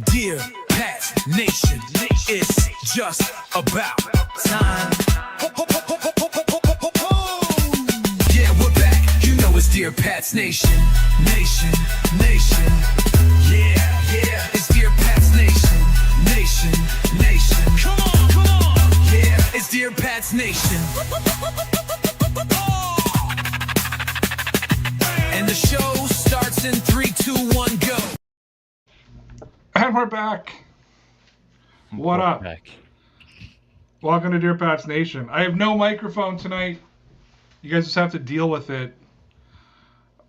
Dear Pat Nation, it's just about time. Yeah, we're back. You know it's Dear Pat's Nation. Nation. Yeah. It's Dear Pat's Nation. Nation. Come on. Yeah, it's Dear Pat's Nation. And the show starts in 3, 2, 1, go. And we're back. What up? Back. Welcome to Dear Pat's Nation. I have no microphone tonight. You guys just have to deal with it.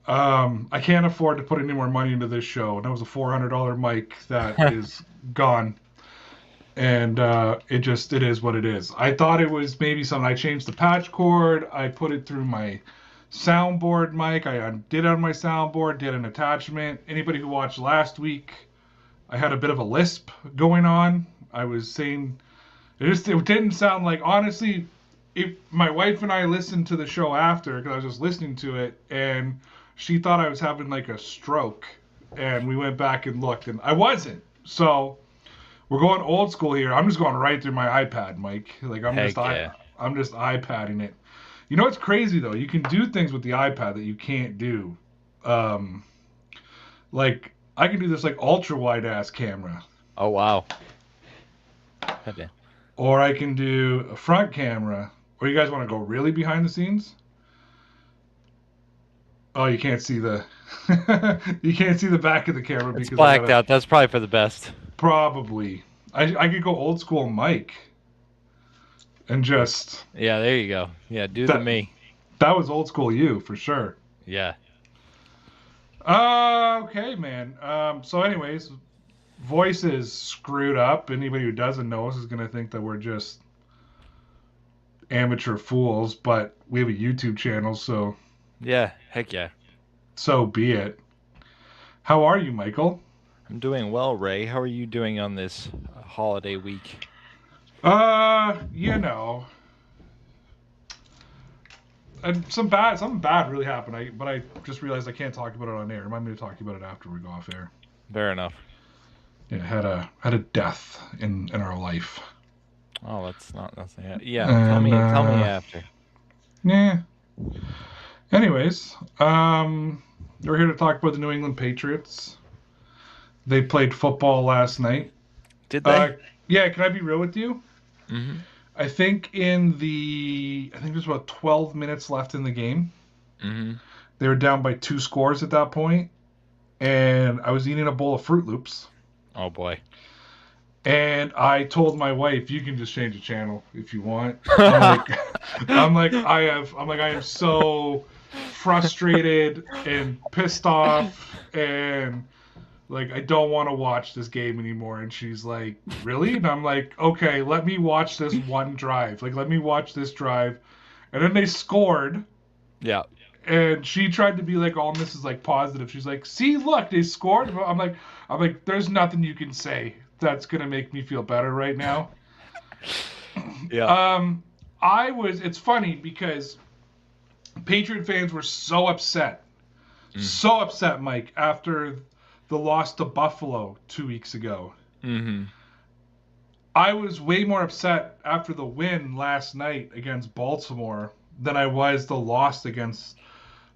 I can't afford to put any more money into this show. That was a $400 mic that is gone. And it is what it is. I thought it was maybe something. I changed the patch cord. I put it through my soundboard mic. I did on my soundboard, did an attachment. Anybody who watched last week, I had a bit of a lisp going on. I was saying, it didn't sound like, honestly, my wife and I listened to the show after, because I was just listening to it, and she thought I was having like a stroke, and we went back and looked, and I wasn't. So we're going old school here. I'm just going right through my iPad, Mike. Like I'm just iPadding it. You know what's crazy though? You can do things with the iPad that you can't do. Like I can do this like ultra wide ass camera. Oh wow. Okay. Or I can do a front camera. Or you guys want to go really behind the scenes? Oh, you can't see the you can't see the back of the camera It's because blacked out. That's probably for the best. Probably. I could go old school mic and just Yeah, there you go. Yeah, do the me. That was old school you for sure. Yeah. Okay, man. So anyways, voice is screwed up. Anybody who doesn't know us is gonna think that we're just amateur fools, but we have a YouTube channel, so Yeah, heck yeah. so be it. How are you, Michael? I'm doing well, Ray. How are you doing on this holiday week? You know, and something bad really happened. But I just realized I can't talk about it on air. Remind me to talk about it after we go off air. Fair enough. Yeah, had a death in our life. Oh, that's not nothing. Yeah, tell me after. Yeah. Anyways, we're here to talk about the New England Patriots. They played football last night. Did they? Yeah, can I be real with you? Mm-hmm. I think there's about 12 minutes left in the game. Mm-hmm. They were down by 2 scores at that point, and I was eating a bowl of Fruit Loops. Oh boy. And I told my wife, "You can just change the channel if you want." I am so frustrated and pissed off, and like I don't want to watch this game anymore. And she's like, "Really?" And I'm like, "Okay, let me watch this one drive. Like, let me watch this drive." And then they scored. Yeah. And she tried to be like, "Oh, this is like positive." She's like, "See, look, they scored." I'm like, "There's nothing you can say that's gonna make me feel better right now." Yeah. It's funny because Patriot fans were so upset, Mike, after the loss to Buffalo 2 weeks ago. Mm-hmm. I was way more upset after the win last night against Baltimore than I was the loss against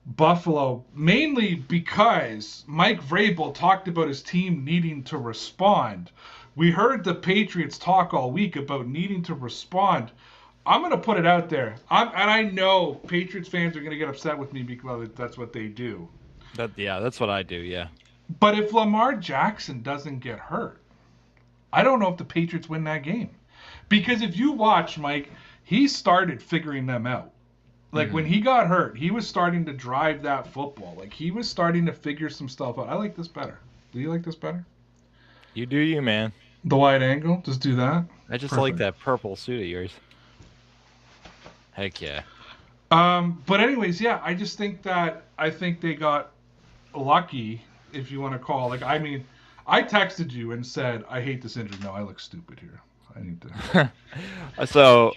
Buffalo, mainly because Mike Vrabel talked about his team needing to respond. We heard the Patriots talk all week about needing to respond. I'm going to put it out there. And I know Patriots fans are going to get upset with me because that's what they do. That's what I do, yeah. But if Lamar Jackson doesn't get hurt, I don't know if the Patriots win that game. Because if you watch, Mike, he started figuring them out. Like, when he got hurt, he was starting to drive that football. Like, he was starting to figure some stuff out. I like this better. Do you like this better? You do you, man. The wide angle? Just do that? I just Perfect. like that purple suit of yours. Heck yeah. But anyways, yeah, I just think they got lucky, if you want to call. Like, I mean, I texted you and said, "I hate this injury." No, I look stupid here. I need to. So,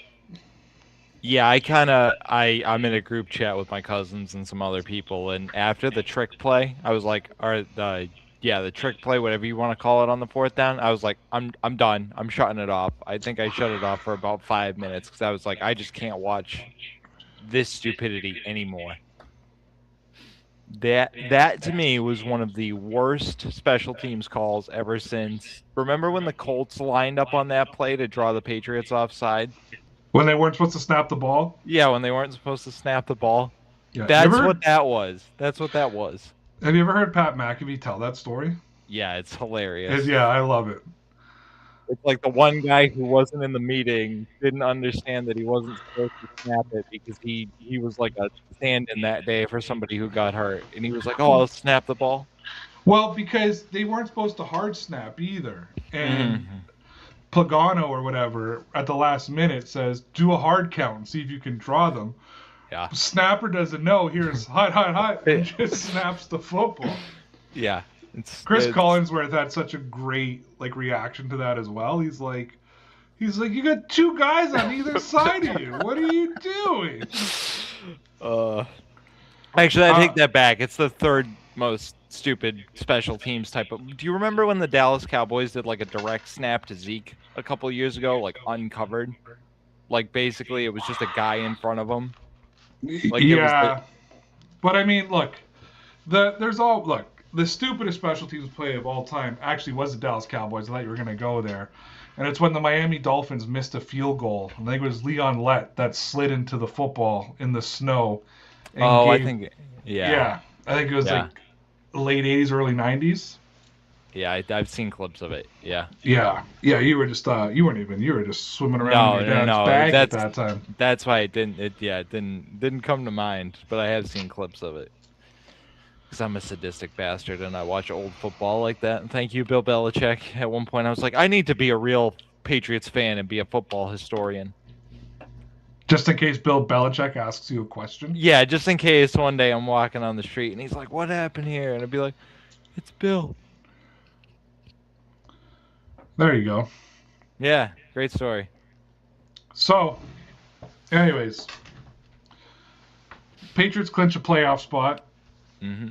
yeah, I'm in a group chat with my cousins and some other people, and after the trick play, I was like, yeah, the trick play, whatever you want to call it, on the fourth down, I was like, I'm done. I'm shutting it off. I think I shut it off for about 5 minutes because I was like, I just can't watch this stupidity anymore. That to me was one of the worst special teams calls ever since. Remember when the Colts lined up on that play to draw the Patriots offside? When they weren't supposed to snap the ball. Yeah, when they weren't supposed to snap the ball. Yeah. That's what that was. That's what that was. Have you ever heard Pat McAfee tell that story? Yeah, it's hilarious. Yeah, I love it. It's like the one guy who wasn't in the meeting didn't understand that he wasn't supposed to snap it because he was like a stand-in that day for somebody who got hurt, and he was like, "Oh, I'll snap the ball." Well, because they weren't supposed to hard snap either, and Mm-hmm. Pagano or whatever at the last minute says, "Do a hard count and see if you can draw them." Yeah. Snapper doesn't know. Here's hot, and just snaps the football. Yeah. Chris Collinsworth had such a great reaction to that as well. He's like, you got two guys on either side of you. What are you doing? Actually, I take that back. It's the third most stupid special teams type of. Do you remember when the Dallas Cowboys did like a direct snap to Zeke a couple of years ago, like uncovered? Like basically, it was just a guy in front of him. Like, yeah, but I mean, look, the stupidest special teams play of all time actually was the Dallas Cowboys. I thought you were gonna go there, and it's when the Miami Dolphins missed a field goal. I think it was Leon Lett that slid into the football in the snow. I think, yeah, I think it was like late '80s, early '90s. Yeah, I've seen clips of it. Yeah. Yeah. You were just you were just swimming around in your dad's bag at that time. That's why it didn't come to mind, but I have seen clips of it. Because I'm a sadistic bastard and I watch old football like that. And thank you, Bill Belichick. At one point I was like, I need to be a real Patriots fan and be a football historian. Just in case Bill Belichick asks you a question? Yeah, just in case one day I'm walking on the street and he's like, what happened here? And I'd be like, it's Bill. There you go. Yeah, great story. So, anyways, Patriots clinch a playoff spot. Mm-hmm.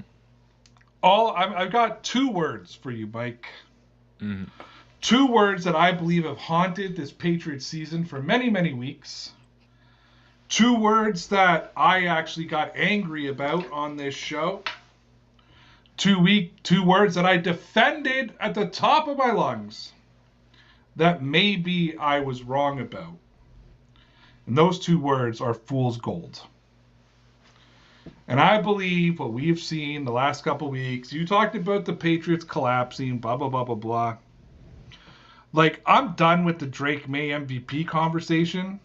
I've got 2 words for you, Mike. Mm-hmm. 2 words that I believe have haunted this Patriots season for many, many weeks. 2 words that I actually got angry about on this show. 2 words that I defended at the top of my lungs that maybe I was wrong about. And those 2 words are fool's gold. And I believe what we have seen the last couple of weeks, you talked about the Patriots collapsing, blah, blah, blah, blah, blah. Like, I'm done with the Drake May MVP conversation.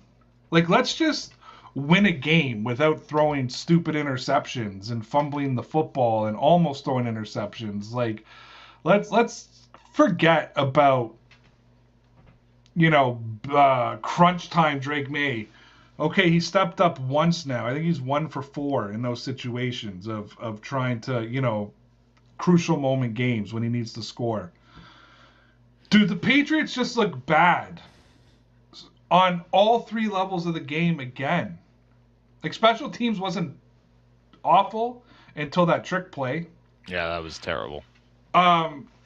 Like, let's just win a game without throwing stupid interceptions and fumbling the football and almost throwing interceptions. Like, let's forget about, crunch time Drake May. Okay, he stepped up once now. I think he's 1 for 4 in those situations of trying to, crucial moment games when he needs to score. Dude, the Patriots just look bad on all 3 levels of the game again. Like, special teams wasn't awful until that trick play. Yeah, that was terrible.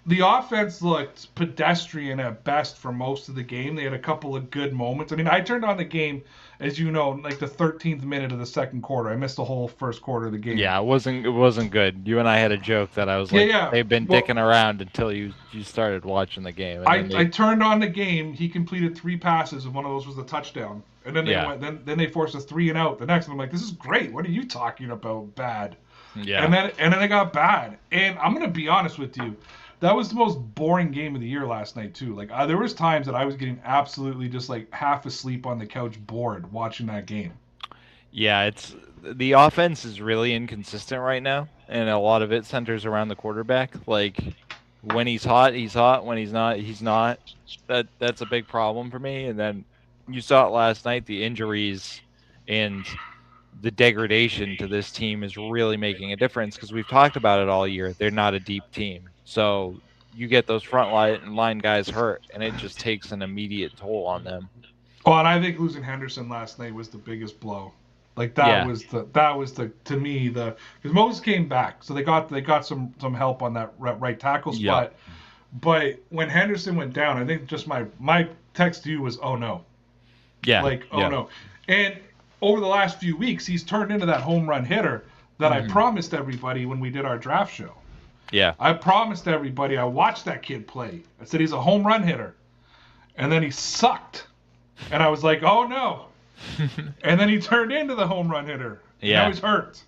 The offense looked pedestrian at best for most of the game. They had a couple of good moments. I mean, I turned on the game, as you know, like the 13th minute of the second quarter. I missed the whole first quarter of the game. Yeah, it wasn't good. You and I had a joke that I was like, they've been dicking around until you started watching the game. And I turned on the game. He completed 3 passes, and one of those was a touchdown. And then then they forced a 3 and out the next one. I'm like, this is great. What are you talking about? Bad. Yeah. And then they got bad. And I'm gonna be honest with you. That was the most boring game of the year last night, too. Like, there was times that I was getting absolutely just, like, half asleep on the couch bored watching that game. Yeah, the offense is really inconsistent right now, and a lot of it centers around the quarterback. Like, when he's hot, he's hot. When he's not, he's not. That's a big problem for me. And then you saw it last night, the injuries and the degradation to this team is really making a difference because we've talked about it all year. They're not a deep team. So you get those front line guys hurt, and it just takes an immediate toll on them. Oh, and I think losing Henderson last night was the biggest blow. Like that was the to me the because Moses came back, so they got some help on that right tackle spot. But when Henderson went down, I think just my text to you was, oh no. Yeah. Like, oh no. And over the last few weeks, he's turned into that home run hitter that I promised everybody when we did our draft show. Yeah. I promised everybody I watched that kid play. I said he's a home run hitter. And then he sucked. And I was like, oh no. And then he turned into the home run hitter. Yeah. Now he's hurt.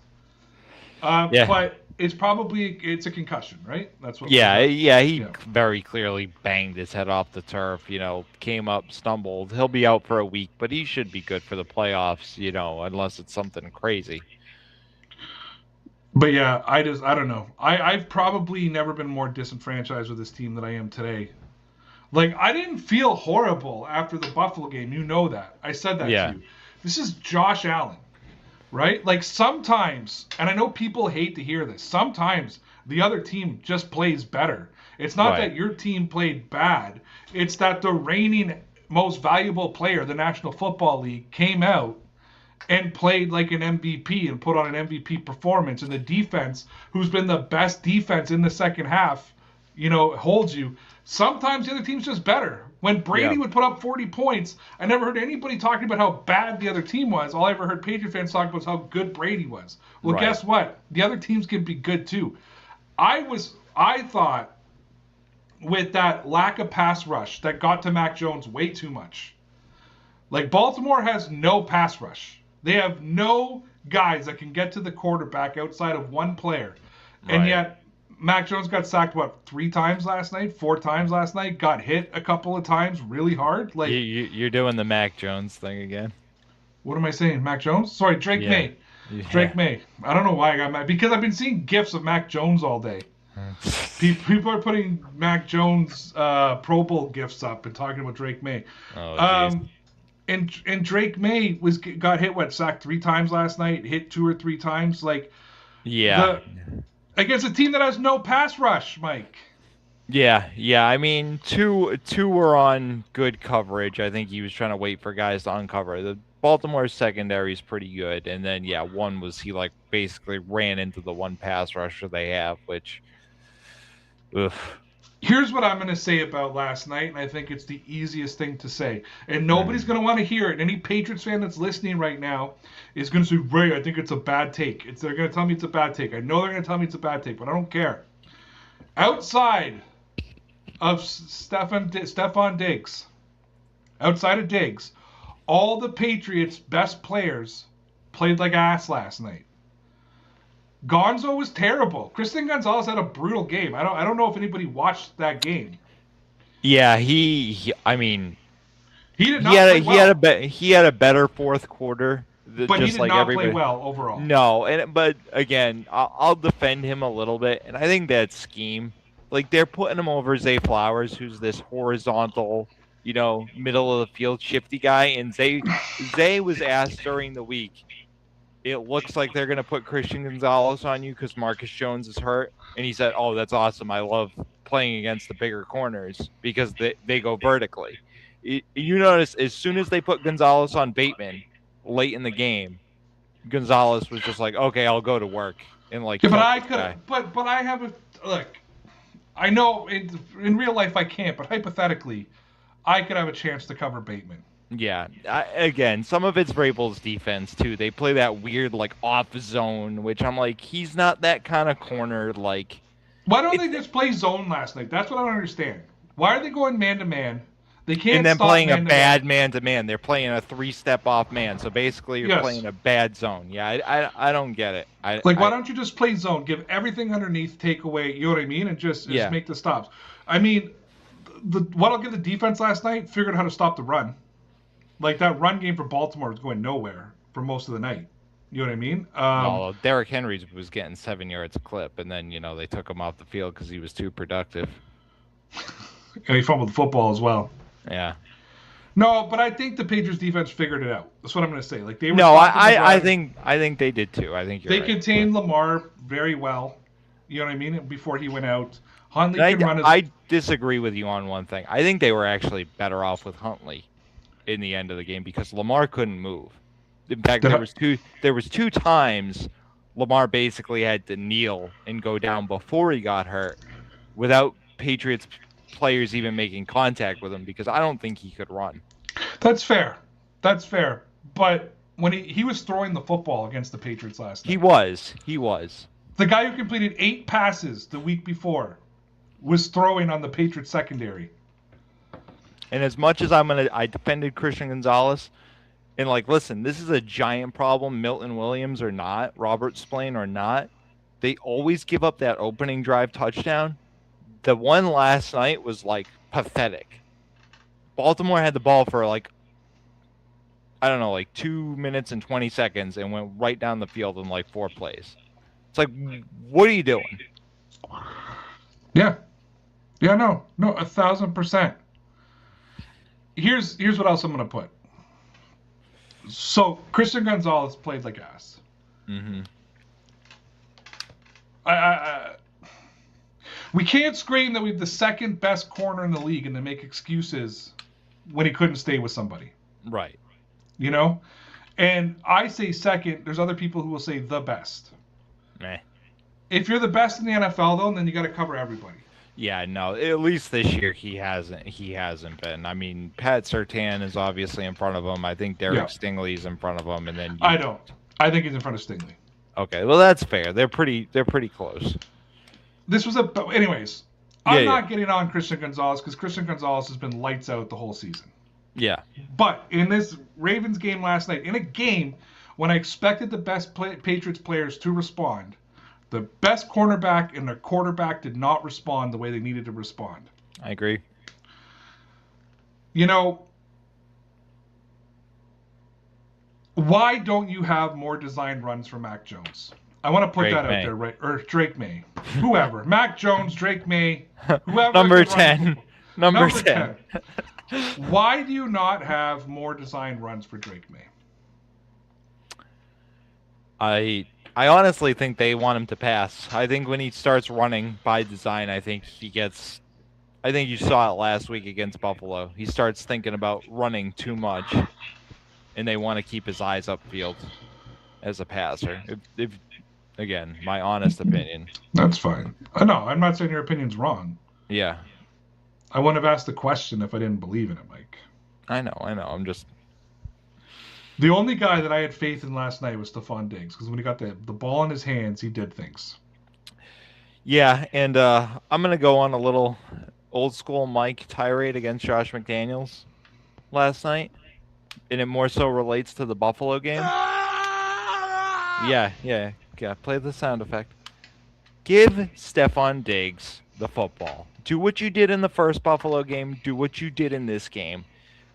But it's a concussion, right? That's what. He very clearly banged his head off the turf. Came up, stumbled. He'll be out for a week, but he should be good for the playoffs. Unless it's something crazy. But yeah, I don't know. I've probably never been more disenfranchised with this team than I am today. Like, I didn't feel horrible after the Buffalo game. You know that. I said that to you. This is Josh Allen. Right? Like sometimes, and I know people hate to hear this, sometimes the other team just plays better. It's not that your team played bad. It's that the reigning most valuable player, the National Football League, came out and played like an MVP and put on an MVP performance. And the defense, who's been the best defense in the second half, holds you. Sometimes the other team's just better. When Brady would put up 40 points, I never heard anybody talking about how bad the other team was. All I ever heard Patriot fans talk about was how good Brady was. Well, guess what? The other teams can be good too. I thought with that lack of pass rush that got to Mac Jones way too much. Like Baltimore has no pass rush. They have no guys that can get to the quarterback outside of one player. And yet Mac Jones got sacked, 3 times last night, 4 times last night, got hit a couple of times really hard. Like You're doing the Mac Jones thing again. What am I saying? Mac Jones? Sorry, Drake May. Yeah. Drake May. I don't know why I got mad. Because I've been seeing GIFs of Mac Jones all day. People are putting Mac Jones Pro Bowl GIFs up and talking about Drake May. Oh, and Drake May got hit, sacked 3 times last night, hit 2 or 3 times. Like, against a team that has no pass rush, Mike. Yeah. I mean, two were on good coverage. I think he was trying to wait for guys to uncover. The Baltimore secondary is pretty good, and then one was he basically ran into the one pass rusher they have, which. Here's what I'm going to say about last night, and I think it's the easiest thing to say. And nobody's going to want to hear it. Any Patriots fan that's listening right now is going to say, Ray, I think it's a bad take. They're going to tell me it's a bad take. I know they're going to tell me it's a bad take, but I don't care. Outside of Stefon Diggs, outside of Diggs, all the Patriots' best players played like ass last night. Gonzo was terrible. Christian Gonzalez had a brutal game. I don't know if anybody watched that game. Yeah, he did not play well. He had a better fourth quarter. But he did not play well overall. No, but again, I'll defend him a little bit, and I think that scheme, they're putting him over Zay Flowers, who's this horizontal, middle of the field shifty guy, and Zay was asked during the week, it looks like they're going to put Christian Gonzalez on you because Marcus Jones is hurt. And he said, oh, that's awesome. I love playing against the bigger corners because they go vertically. You notice as soon as they put Gonzalez on Bateman late in the game, Gonzalez was just like, okay, I'll go to work. And but I could, but I have look, I know in real life I can't, but hypothetically, I could have a chance to cover Bateman. Yeah, again, some of it's Vrabel's defense too. They play that weird off zone, which I'm like, he's not that kind of corner. Why don't they just play zone last night? That's what I don't understand. Why are they going man to man? They can't. And then playing a bad man to man. They're playing a 3-step off man. So basically, you're playing a bad zone. Yeah, I don't get it. Why don't you just play zone? Give everything underneath, take away. You know what I mean? And just make the stops. I mean, what I'll give the defense last night figured out how to stop the run. That run game for Baltimore was going nowhere for most of the night. You know what I mean? Well, Derrick Henry was getting 7 yards a clip, and then, they took him off the field because he was too productive. And he fumbled the football as well. Yeah. No, but I think the Patriots defense figured it out. That's what I'm going to say. They were. No, I think they did too. I think they contained Lamar very well. You know what I mean? Before he went out, Huntley can run his. I disagree with you on one thing. I think they were actually better off with Huntley in the end of the game because Lamar couldn't move. In fact, there was two times Lamar basically had to kneel and go down before he got hurt without Patriots players even making contact with him because I don't think he could run. That's fair. That's fair. But when he was throwing the football against the Patriots last night. He was. The guy who completed 8 passes the week before was throwing on the Patriots secondary. And as much as I defended Christian Gonzalez, and like, listen, this is a giant problem. Milton Williams or not, Robert Spillane or not, they always give up that opening drive touchdown. The one last night was like pathetic. Baltimore had the ball for like, I don't know, like 2 minutes and 20 seconds and went right down the field in like 4 plays. It's like, what are you doing? Yeah. Yeah, no, 1,000%. Here's what else I'm going to put. So, Christian Gonzalez played like ass. Mm-hmm. We can't scream that we have the second best corner in the league and then make excuses when he couldn't stay with somebody. Right. You know? And I say second. There's other people who will say the best. Meh. If you're the best in the NFL, though, then you got to cover everybody. Yeah, no. At least this year he hasn't been. I mean, Pat Surtain is obviously in front of him. I think Derek Stingley's in front of him, and then I don't. I think he's in front of Stingley. Okay, well that's fair. They're pretty close. This was anyways. I'm not getting on Christian Gonzalez because Christian Gonzalez has been lights out the whole season. Yeah. But in this Ravens game last night, in a game when I expected the best Patriots players to respond, the best cornerback and the quarterback did not respond the way they needed to respond. I agree. You know, why don't you have more design runs for Mac Jones? I want to put that out there, right? Or Drake May. Whoever. Mac Jones, Drake May, whoever. Number 10. Number 10. Why do you not have more design runs for Drake May? I honestly think they want him to pass. I think when he starts running by design, I think you saw it last week against Buffalo. He starts thinking about running too much, and they want to keep his eyes upfield as a passer. If again, my honest opinion. That's fine. No, I'm not saying your opinion's wrong. Yeah. I wouldn't have asked the question if I didn't believe in it, Mike. I know. I'm just... The only guy that I had faith in last night was Stephon Diggs, because when he got the ball in his hands, he did things. Yeah, and I'm going to go on a little old-school Mike tirade against Josh McDaniels last night, and it more so relates to the Buffalo game. Yeah, play the sound effect. Give Stephon Diggs the football. Do what you did in the first Buffalo game. Do what you did in this game.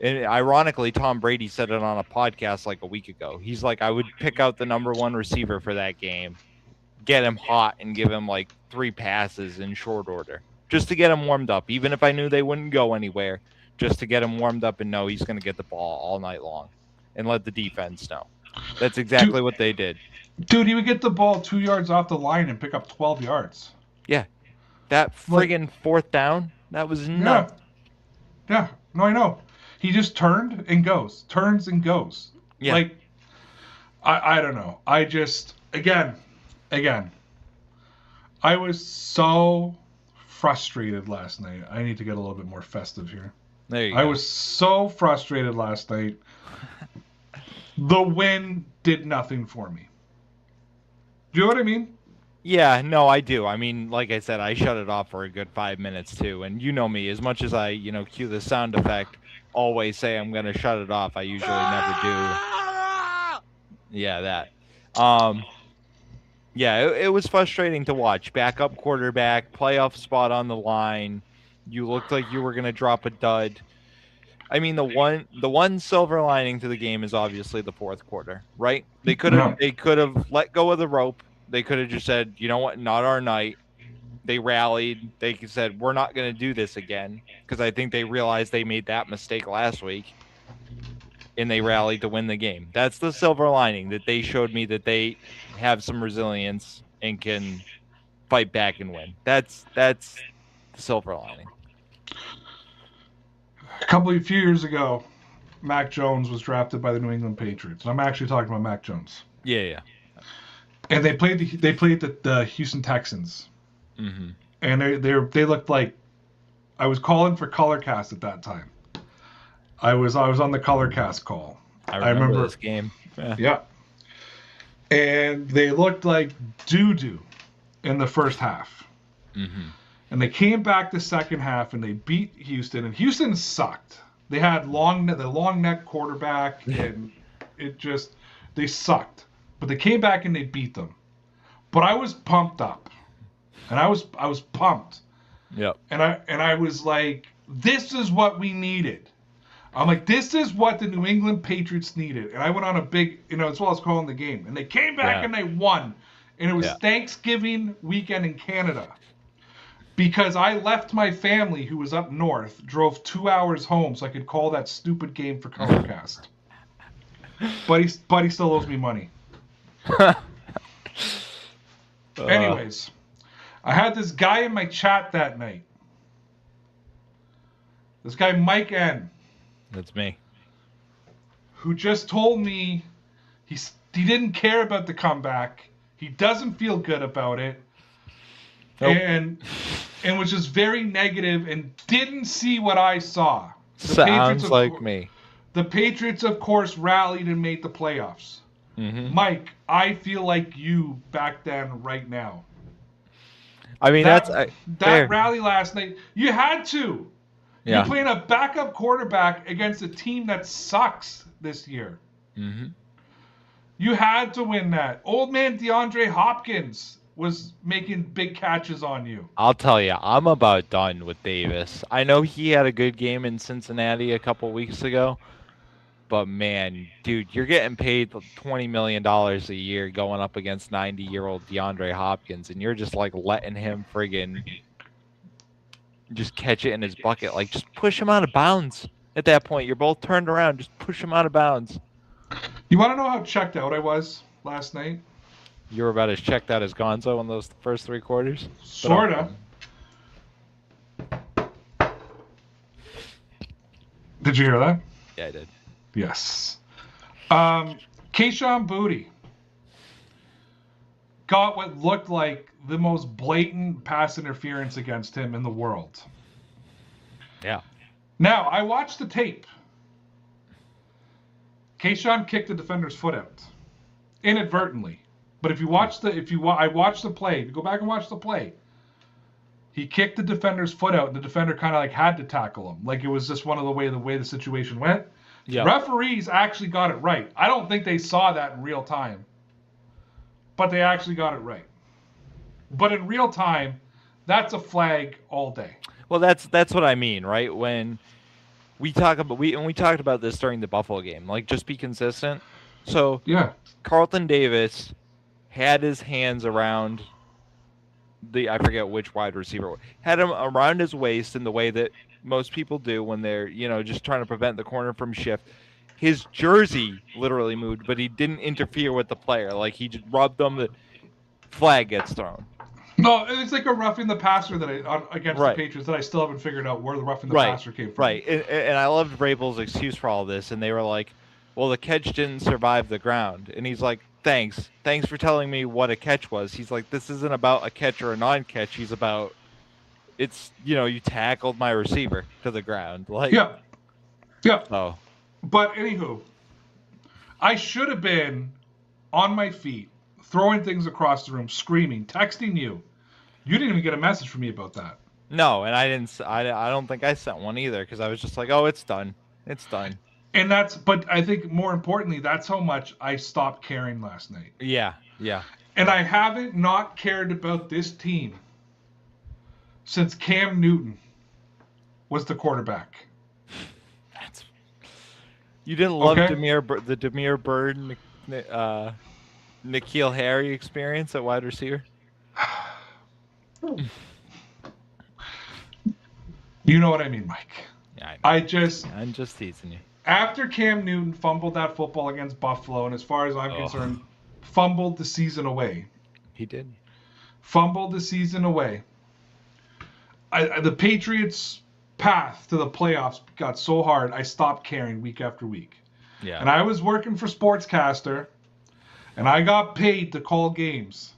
And ironically, Tom Brady said it on a podcast like a week ago. He's like, I would pick out the number 1 receiver for that game, get him hot, and give him like 3 passes in short order just to get him warmed up, even if I knew they wouldn't go anywhere, just to get him warmed up and know he's going to get the ball all night long and let the defense know. That's exactly what they did. Dude, he would get the ball 2 yards off the line and pick up 12 yards. Yeah. That friggin' 4th down, that was nuts. Yeah. No, I know. He just turns and goes. Yeah. Like, I don't know. I just, again, I was so frustrated last night. I need to get a little bit more festive here. There you go. I was so frustrated last night. The win did nothing for me. Do you know what I mean? Yeah, no, I do. I mean, like I said, I shut it off for a good 5 minutes too. And you know me, as much as I, cue the sound effect, always say I'm going to shut it off, I usually never do. Yeah, that. Yeah, it was frustrating to watch. Backup quarterback, playoff spot on the line. You looked like you were going to drop a dud. I mean, the one silver lining to the game is obviously the fourth quarter, right? They could have let go of the rope. They could have just said, you know what, not our night. They rallied. They said, we're not going to do this again, because I think they realized they made that mistake last week, and they rallied to win the game. That's the silver lining, that they showed me that they have some resilience and can fight back and win. That's the silver lining. A few years ago, Mac Jones was drafted by the New England Patriots. I'm actually talking about Mac Jones. Yeah. And they played the Houston Texans. Mm-hmm. And they looked like I was calling for Colorcast at that time. I was on the Colorcast call. I remember this game. Yeah. And they looked like doo-doo in the first half. Mm-hmm. And they came back the second half and they beat Houston. And Houston sucked. They had the long neck quarterback, and they sucked. But they came back and they beat them. But I was pumped up. And I was pumped. Yep. And I was like, this is what we needed. I'm like, this is what the New England Patriots needed. And I went on a big, as well as calling the game. And they came back and they won. And it was Thanksgiving weekend in Canada. Because I left my family, who was up north, drove 2 hours home so I could call that stupid game for Colorcast. But he still owes me money. Anyways, I had this guy in my chat that night. This guy, Mike N. That's me. Who just told me he didn't care about the comeback. He doesn't feel good about it. Nope. And was just very negative and didn't see what I saw. Sounds like me. The Patriots, of course, rallied and made the playoffs. Mm-hmm. Mike, I feel like you back then right now. I mean, that rally last night, you had to. Yeah. You're playing a backup quarterback against a team that sucks this year. Mm-hmm. You had to win that. Old man DeAndre Hopkins was making big catches on you. I'll tell you, I'm about done with Davis. I know he had a good game in Cincinnati a couple weeks ago, but man, dude, you're getting paid $20 million a year going up against 90-year-old DeAndre Hopkins, and you're just like letting him friggin' just catch it in his bucket. Like, just push him out of bounds at that point. You're both turned around. Just push him out of bounds. You want to know how checked out I was last night? You were about as checked out as Gonzo in those first three quarters? Sorta. Did you hear that? Yeah, I did. Yes. Kayshon Boutte got what looked like the most blatant pass interference against him in the world. Yeah. Now, I watched the tape. Kayshon kicked the defender's foot out inadvertently. But I watched the play. If you go back and watch the play, he kicked the defender's foot out, and the defender kind of like had to tackle him. Like it was just one of the way the situation went. Yep. Referees actually got it right. I don't think they saw that in real time, but they actually got it right. But in real time, that's a flag all day. Well, that's what I mean, right? When we talked about this during the Buffalo game, like just be consistent. So yeah, Carlton Davis had his hands around I forget which wide receiver, had him around his waist in the way that most people do when they're, just trying to prevent the corner from shift. His jersey literally moved, but he didn't interfere with the player. Like he just rubbed them, the flag gets thrown. No, it's like a roughing the passer against the Patriots that I still haven't figured out where the roughing the passer came from. Right, and I loved Vrabel's excuse for all this, and they were like, well, the catch didn't survive the ground. And he's like, thanks for telling me what a catch was. He's like, this isn't about a catch or a non-catch. He's about, it's, you tackled my receiver to the ground. Like, yeah. Oh. But anywho, I should have been on my feet, throwing things across the room, screaming, texting you. You didn't even get a message from me about that. No, and I didn't. I don't think I sent one either because I was just like, oh, it's done. It's done. And but I think more importantly, that's how much I stopped caring last night. Yeah. And I haven't not cared about this team since Cam Newton was the quarterback. You didn't love the Damiere Byrd, N'Keal Harry experience at wide receiver? You know what I mean, Mike. Yeah, I know. I'm just teasing you. After Cam Newton fumbled that football against Buffalo, and as far as I'm concerned, fumbled the season away. He did. Fumbled the season away. The Patriots path to the playoffs got so hard, I stopped caring week after week. Yeah. And I was working for Sportscaster, and I got paid to call games.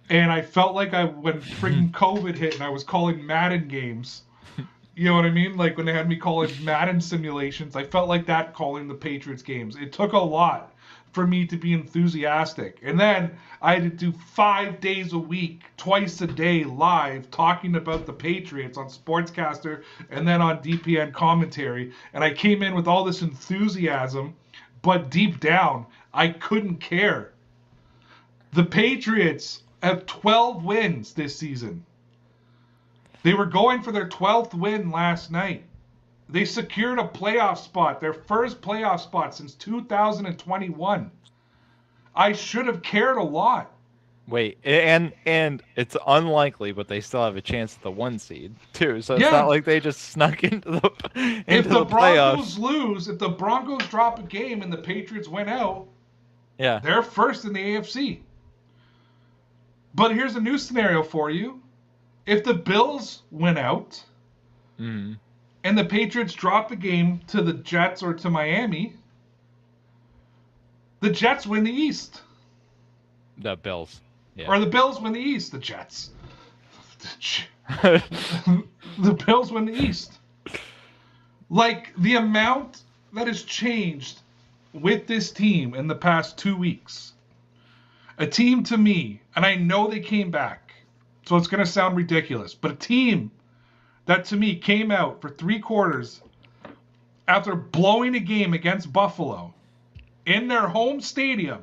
And I felt like when freaking COVID hit and I was calling Madden games, you know what I mean? Like when they had me calling Madden simulations, I felt like that calling the Patriots games. It took a lot for me to be enthusiastic. And then I had to do 5 days a week, twice a day live, talking about the Patriots on Sportscaster and then on DPN commentary. And I came in with all this enthusiasm, but deep down, I couldn't care. The Patriots have 12 wins this season. They were going for their 12th win last night. They secured a playoff spot, their first playoff spot since 2021. I should have cared a lot. Wait, and it's unlikely, but they still have a chance at the 1 seed too. So it's Yeah. not like they just snuck into the If the Broncos playoffs. lose, if the Broncos drop a game and the Patriots win out, Yeah. they're first in the AFC. But here's a new scenario for you. If the Bills win out Mm-hmm. and the Patriots drop a game to the Jets or to Miami, the Jets win the East. The Bills. Yeah. Or the Bills win the East. The Jets. The Bills win the East. Like, the amount that has changed with this team in the past 2 weeks. A team to me, and I know they came back, so it's going to sound ridiculous, but a team that to me came out for 3 quarters after blowing a game against Buffalo in their home stadium.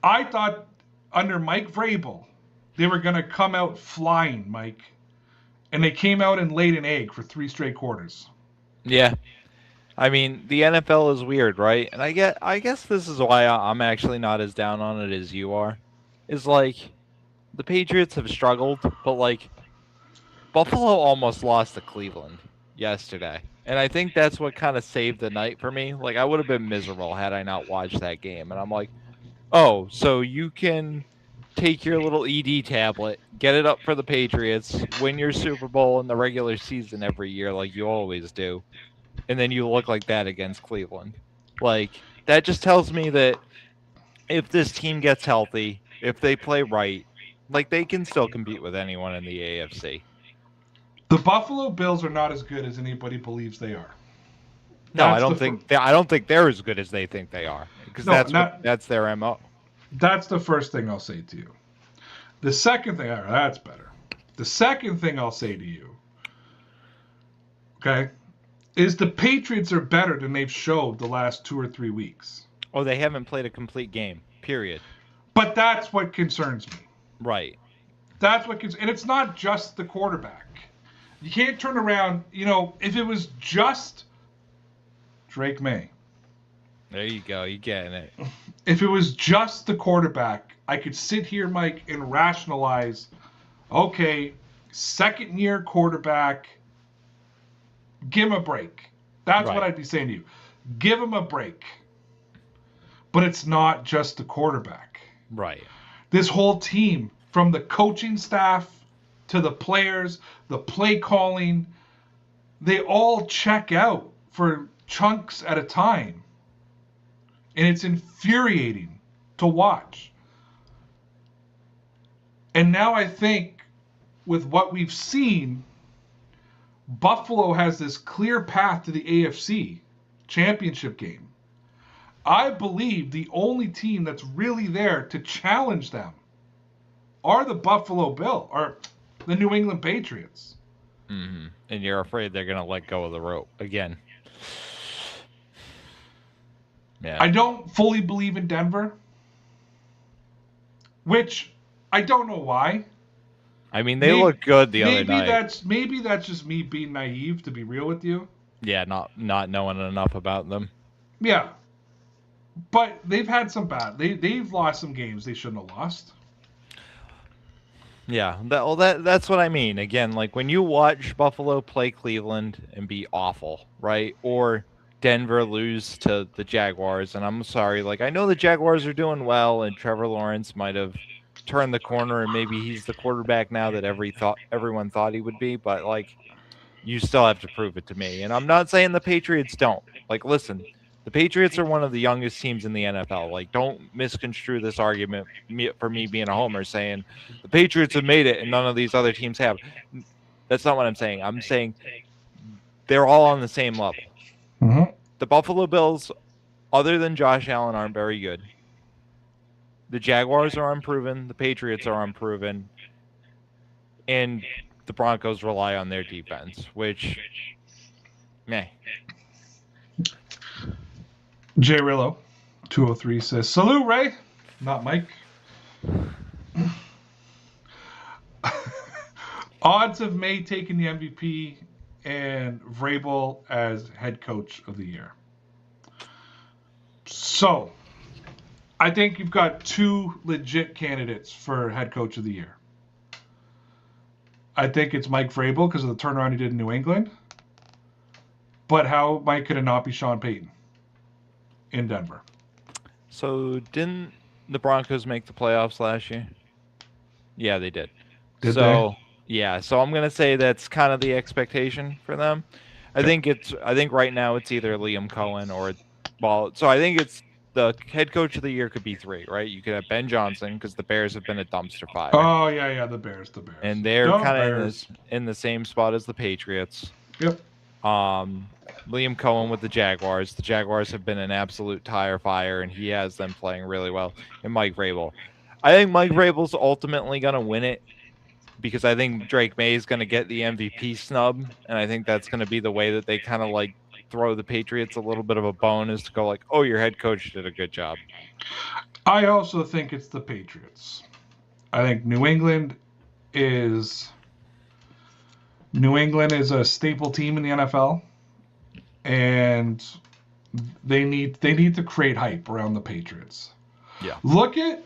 I thought under Mike Vrabel, they were going to come out flying, Mike. And they came out and laid an egg for 3 straight quarters. Yeah. I mean, the NFL is weird, right? And I guess this is why I'm actually not as down on it as you are. Is like the Patriots have struggled, but like Buffalo almost lost to Cleveland yesterday. And I think that's what kind of saved the night for me. Like I would have been miserable had I not watched that game. And I'm like, "Oh, so you can take your little ED tablet, get it up for the Patriots, win your Super Bowl in the regular season every year like you always do. And then you look like that against Cleveland." Like, that just tells me that if this team gets healthy, if they play right, like, they can still compete with anyone in the AFC. The Buffalo Bills are not as good as anybody believes they are. No, That's I don't think they're as good as they think they are. Because that's their MO. That's the first thing I'll say to you. The second thing, that's better. The second thing I'll say to you, okay, is the Patriots are better than they've showed the last 2 or 3 weeks. Oh, they haven't played a complete game, period. But that's what concerns me. Right. That's what and it's not just the quarterback. You can't turn around, if it was just Drake May. There you go. You're getting it. If it was just the quarterback, I could sit here, Mike, and rationalize, okay, second-year quarterback, give him a break. That's Right. what I'd be saying to you. Give him a break. But it's not just the quarterback. Right. This whole team, from the coaching staff to the players, the play calling, they all check out for chunks at a time. And it's infuriating to watch. And now I think with what we've seen, Buffalo has this clear path to the AFC championship game. I believe the only team that's really there to challenge them are the Buffalo Bills, or the New England Patriots. Mm-hmm. And you're afraid they're going to let go of the rope again. Yeah. I don't fully believe in Denver, which I don't know why. I mean, they look good the other night. Maybe that's just me being naive, to be real with you. Yeah, not knowing enough about them. Yeah. But they've had some bad. They've lost some games they shouldn't have lost. Yeah, that's what I mean. Again, like when you watch Buffalo play Cleveland and be awful, right? Or Denver lose to the Jaguars, and I'm sorry, like I know the Jaguars are doing well, and Trevor Lawrence might have turned the corner and maybe he's the quarterback now that everyone thought he would be, but like you still have to prove it to me. And I'm not saying the Patriots don't. Like, listen, the Patriots are one of the youngest teams in the NFL. Like, don't misconstrue this argument for me being a homer saying the Patriots have made it and none of these other teams have. That's not what I'm saying. I'm saying they're all on the same level. Mm-hmm. The Buffalo Bills, other than Josh Allen, aren't very good. The Jaguars are unproven. The Patriots are unproven. And the Broncos rely on their defense, which, meh. Jay Rillo, 203 says, "Salute, Ray." Not Mike. Odds of May taking the MVP and Vrabel as head coach of the year. So, I think you've got two legit candidates for head coach of the year. I think it's Mike Vrabel because of the turnaround he did in New England. But how, Mike, could it not be Sean Payton in Denver? So didn't the Broncos make the playoffs last year? Yeah, they did. Did they? Yeah, so I'm gonna say that's kind of the expectation for them. I think right now it's either Liam Cohen or so I think it's the head coach of the year could be three, right? You could have Ben Johnson because the Bears have been a dumpster fire. Oh yeah, the Bears. And they're kind of in the same spot as the Patriots. Yep. Liam Cohen with the Jaguars. The Jaguars have been an absolute tire fire, and he has them playing really well. And Mike Vrabel. I think Mike Vrabel's ultimately going to win it because I think Drake May is going to get the MVP snub, and I think that's going to be the way that they kind of like throw the Patriots a little bit of a bone is to go like, oh, your head coach did a good job. I also think it's the Patriots. I think New England is a staple team in the NFL, and they need to create hype around the Patriots. Yeah. Look at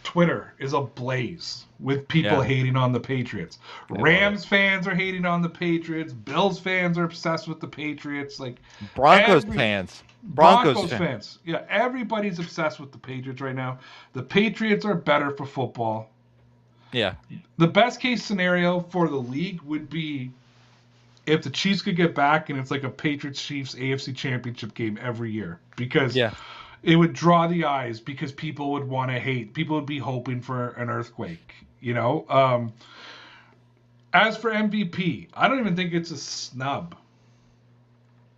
Twitter is ablaze with people hating on the Patriots. Rams fans are hating on the Patriots. Bills fans are obsessed with the Patriots. Like Broncos fans. Yeah, everybody's obsessed with the Patriots right now. The Patriots are better for football. Yeah. The best case scenario for the league would be if the Chiefs could get back and it's like a Patriots-Chiefs AFC Championship game every year. Because it would draw the eyes because people would want to hate. People would be hoping for an earthquake, you know? As for MVP, I don't even think it's a snub.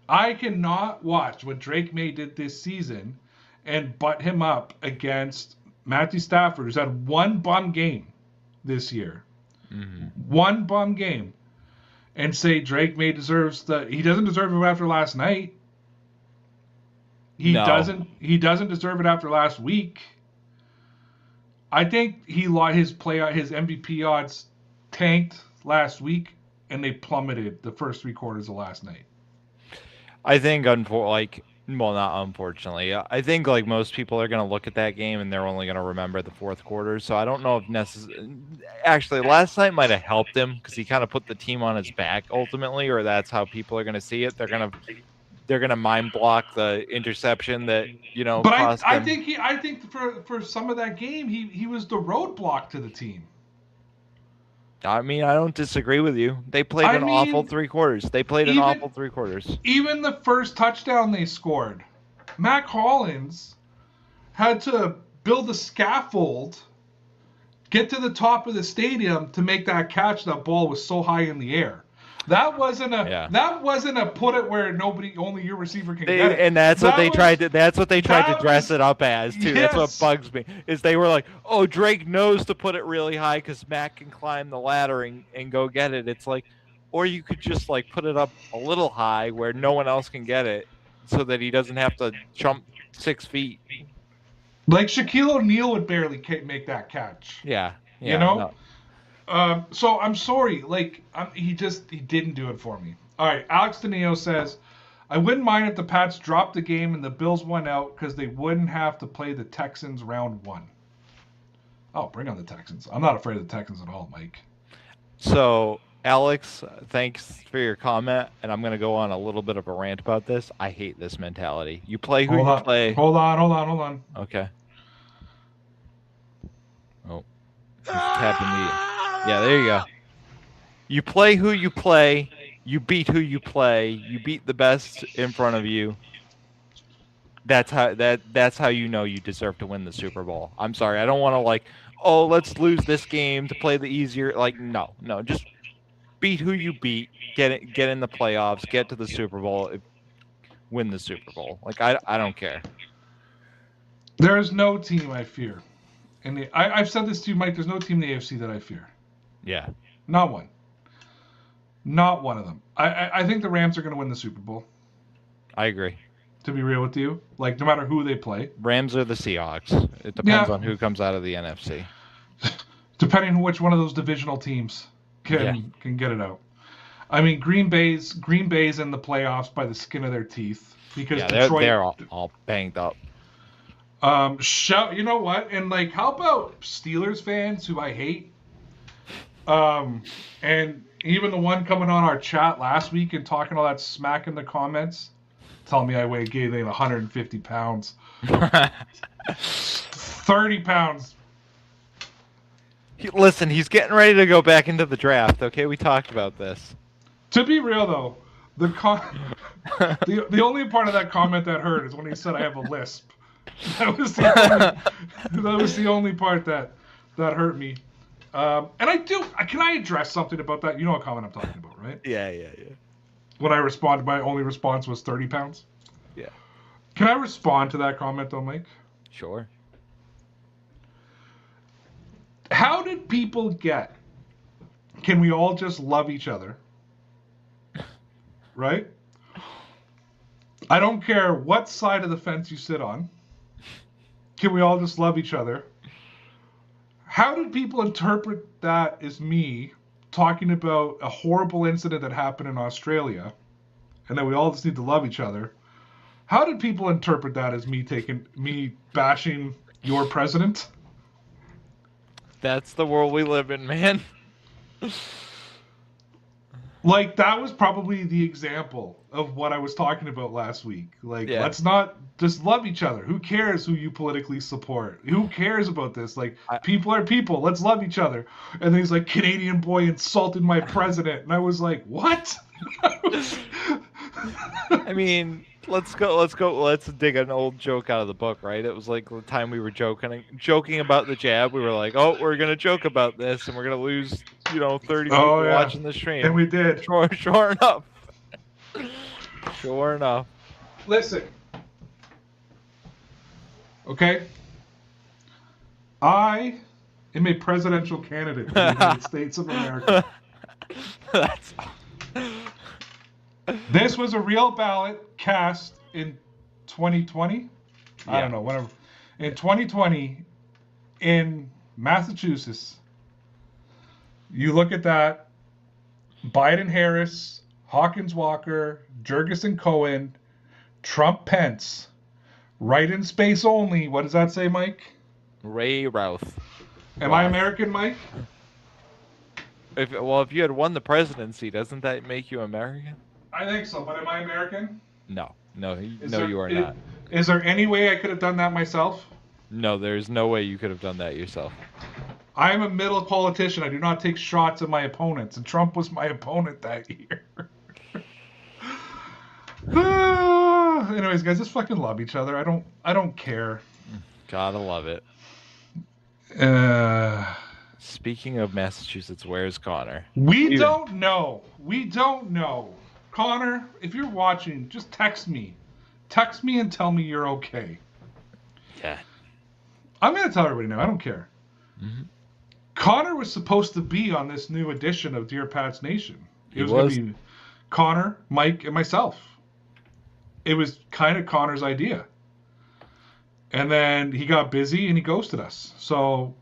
I cannot watch what Drake May did this season and butt him up against Matthew Stafford, who's had one bum game this year. Mm-hmm. One bum game. And say Drake May he doesn't deserve it after last night. He doesn't deserve it after last week. I think his MVP odds tanked last week and they plummeted the first three quarters of last night. I think not unfortunately. I think like most people are going to look at that game and they're only going to remember the fourth quarter. So I don't know if actually last night might have helped him because he kind of put the team on his back ultimately, or that's how people are going to see it. They're going to mind block the interception that, But cost I them. think for some of that game he was the roadblock to the team. I mean, I don't disagree with you. They played awful three quarters. Even the first touchdown they scored, Mac Hollins had to build a scaffold, get to the top of the stadium to make that catch. That ball was so high in the air. That wasn't a put it where only your receiver can get it. And that's what they tried to dress it up as too. Yes. That's what bugs me is they were like, oh, Drake knows to put it really high because Mac can climb the ladder and go get it. It's like, or you could just like put it up a little high where no one else can get it, so that he doesn't have to jump 6 feet. Like Shaquille O'Neal would barely make that catch. Yeah. No. So I'm sorry, he didn't do it for me. All right, Alex Deneo says, I wouldn't mind if the Pats dropped the game and the Bills went out because they wouldn't have to play the Texans round 1. Oh, bring on the Texans. I'm not afraid of the Texans at all, Mike. So, Alex, thanks for your comment, and I'm going to go on a little bit of a rant about this. I hate this mentality. You play who you play. Hold on. Okay. He's tapping the. Yeah, there you go. You play who you play. You beat who you play. You beat the best in front of you. That's how you know you deserve to win the Super Bowl. I'm sorry, I don't want to let's lose this game to play the easier. No, just beat who you beat. Get in the playoffs. Get to the Super Bowl. Win the Super Bowl. I don't care. There is no team I fear. And I've said this to you, Mike. There's no team in the AFC that I fear. Yeah. Not one. Not one of them. I think the Rams are going to win the Super Bowl. I agree. To be real with you, no matter who they play. Rams or the Seahawks. It depends on who comes out of the NFC. Depending on which one of those divisional teams can get it out. I mean, Green Bay's in the playoffs by the skin of their teeth because Detroit, they're all banged up. You know what? And how about Steelers fans who I hate? And even the one coming on our chat last week and talking all that smack in the comments, telling me I weigh gained 150 pounds, 30 pounds. Listen, he's getting ready to go back into the draft. Okay, we talked about this. To be real though, the only part of that comment that hurt is when he said I have a lisp. That was the only part that hurt me. And can I address something about that? You know what comment I'm talking about, right? Yeah. When I responded, my only response was 30 pounds. Yeah. Can I respond to that comment though, Mike? Sure. How did people get? Can we all just love each other? Right? I don't care what side of the fence you sit on. Can we all just love each other? How did people interpret that as me talking about a horrible incident that happened in Australia and that we all just need to love each other? How did people interpret that as me bashing your president? That's the world we live in, man. That was probably the example of what I was talking about last week. Let's not just love each other. Who cares who you politically support? Who cares about this? People are people. Let's love each other. And then he's like, Canadian boy insulted my president. And I was like, what? I mean, let's dig an old joke out of the book, right? It was like the time we were joking about the jab. We were like, oh, we're going to joke about this and we're going to lose, 30 people watching the stream. And we did. Sure enough. Sure enough. Listen. Okay? I am a presidential candidate in the United States of America. This was a real ballot cast in 2020. I don't know, whatever. In 2020, in Massachusetts, you look at that, Biden-Harris, Hawkins-Walker, Jurgensen-Cohen, Trump-Pence, write-in space only. What does that say, Mike? Ray Routh. Am I American, Mike? If you had won the presidency, doesn't that make you American? I think so, but am I American? No, you are not. Is there any way I could have done that myself? No, there's no way you could have done that yourself. I am a middle politician. I do not take shots at my opponents, and Trump was my opponent that year. Anyways, guys, just fucking love each other. I don't care. Gotta love it. Speaking of Massachusetts, where's Connor? We don't know. Connor, if you're watching, just text me. Text me and tell me you're okay. Yeah. I'm going to tell everybody now. I don't care. Mm-hmm. Connor was supposed to be on this new edition of Dear Pats Nation. It was going to be Connor, Mike, and myself. It was kind of Connor's idea. And then he got busy and he ghosted us. So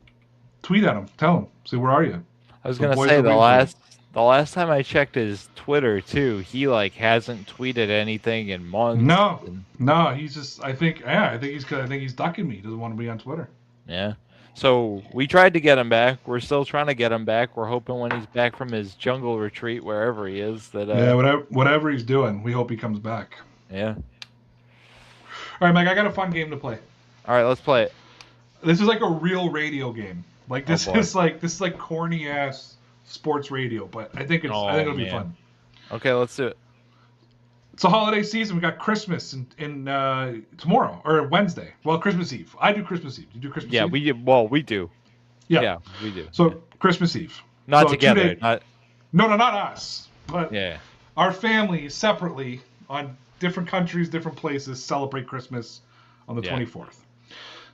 tweet at him. Tell him. Say, where are you? I was going to say the last time I checked his Twitter too, he hasn't tweeted anything in months. No, he's just. I think he's ducking me. He doesn't want to be on Twitter. Yeah. So we tried to get him back. We're still trying to get him back. We're hoping when he's back from his jungle retreat, wherever he is, that. Whatever he's doing, we hope he comes back. Yeah. All right, Mike. I got a fun game to play. All right, let's play it. This is like a real radio game. Like Oh, this boy. is like corny ass sports radio, but I think it'll be man. fun. Okay, let's do it. It's a holiday season. We got Christmas in tomorrow or Wednesday. Well, Christmas Eve. I do Christmas Eve. You do Christmas Yeah, Eve? we do. Yeah. Yeah, we do. So Christmas Eve. Not so together. Not. No, not us. But Yeah. our families separately on different countries, different places celebrate Christmas on the 24th.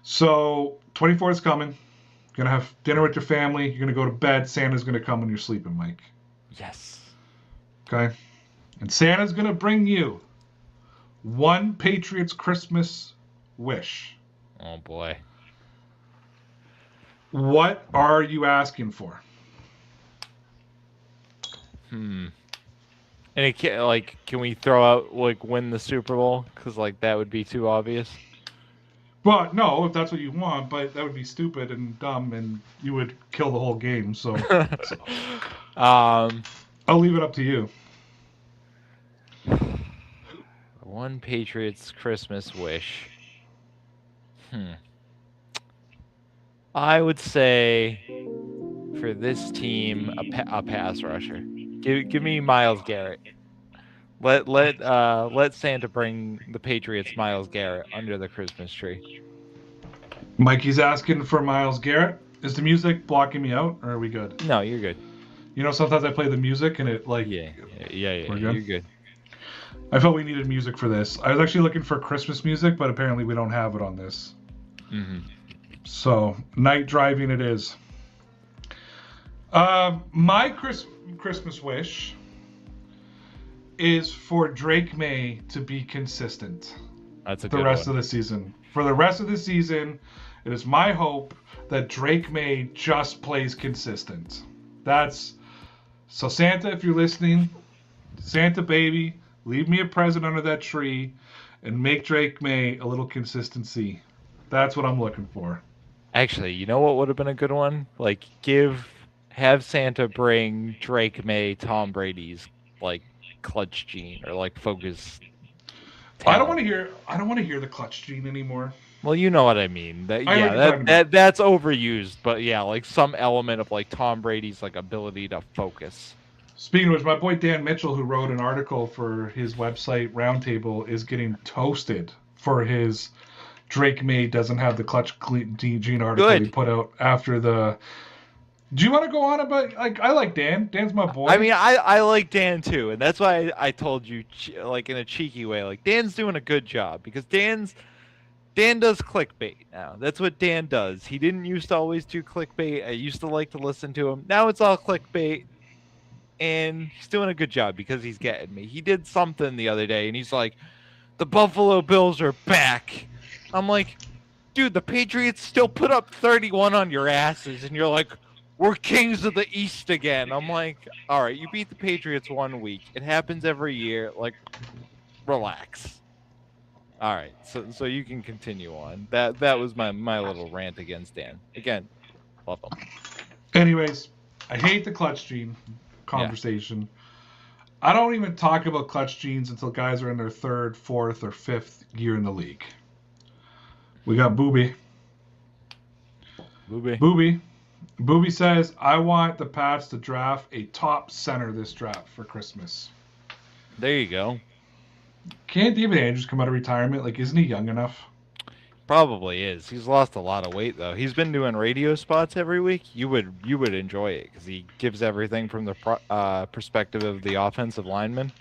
So 24th is coming. You're gonna have dinner with your family. You're gonna go to bed. Santa's gonna come when you're sleeping, Mike. Yes. Okay. And Santa's gonna bring you one Patriots Christmas wish. Oh boy. What are you asking for? And it can we throw out like win the Super Bowl? Because like that would be too obvious. Well, no, if that's what you want, but that would be stupid and dumb, and you would kill the whole game. So I'll leave it up to you. One Patriots Christmas wish. I would say for this team a pass rusher. Give me Myles Garrett. Let Santa bring the Patriots Myles Garrett under the Christmas tree. Mikey's asking for Myles Garrett. Is the music blocking me out, or are we good? No, you're good. You know, sometimes I play the music and it like Yeah. We're good? You're good. I felt we needed music for this. I was actually looking for Christmas music, but apparently we don't have it on this. Mm-hmm. So night driving it is. My Christmas wish is for Drake May to be consistent That's a the good rest one. of the season. For the rest of the season, it is my hope that Drake May just plays consistent. So Santa, if you're listening, Santa baby, leave me a present under that tree and make Drake May a little consistency. That's what I'm looking for. Actually, you know what would have been a good one? Like have Santa bring Drake May Tom Brady's like clutch gene or like focus. I don't want to hear the clutch gene anymore. Well, you know what I mean. I know what you're talking about. That's overused, but yeah, like some element of like Tom Brady's like ability to focus. Speaking of which, my boy Dan Mitchell, who wrote an article for his website Roundtable, is getting toasted for his Drake May doesn't have the clutch gene article Good. he put out after the. Do you want to go on about like I like Dan? Dan's my boy. I mean, I like Dan too, and that's why I told you like in a cheeky way, like Dan's doing a good job because Dan does clickbait now. That's what Dan does. He didn't used to always do clickbait. I used to like to listen to him. Now it's all clickbait. And he's doing a good job because he's getting me. He did something the other day, and he's like, the Buffalo Bills are back. I'm like, dude, the Patriots still put up 31 on your asses, and you're like, we're kings of the East again. I'm like, all right, you beat the Patriots 1 week. It happens every year. Like, relax. All right, so you can continue on. That was my little rant against Dan. Again, love him. Anyways, I hate the clutch gene conversation. I don't even talk about clutch genes until guys are in their third, fourth, or fifth year in the league. We got Booby. Booby says, I want the Pats to draft a top center this draft for Christmas. There you go. Can't David Andrews come out of retirement? Like, isn't he young enough? Probably is. He's lost a lot of weight though. He's been doing radio spots every week. You would enjoy it because he gives everything from the perspective of the offensive lineman.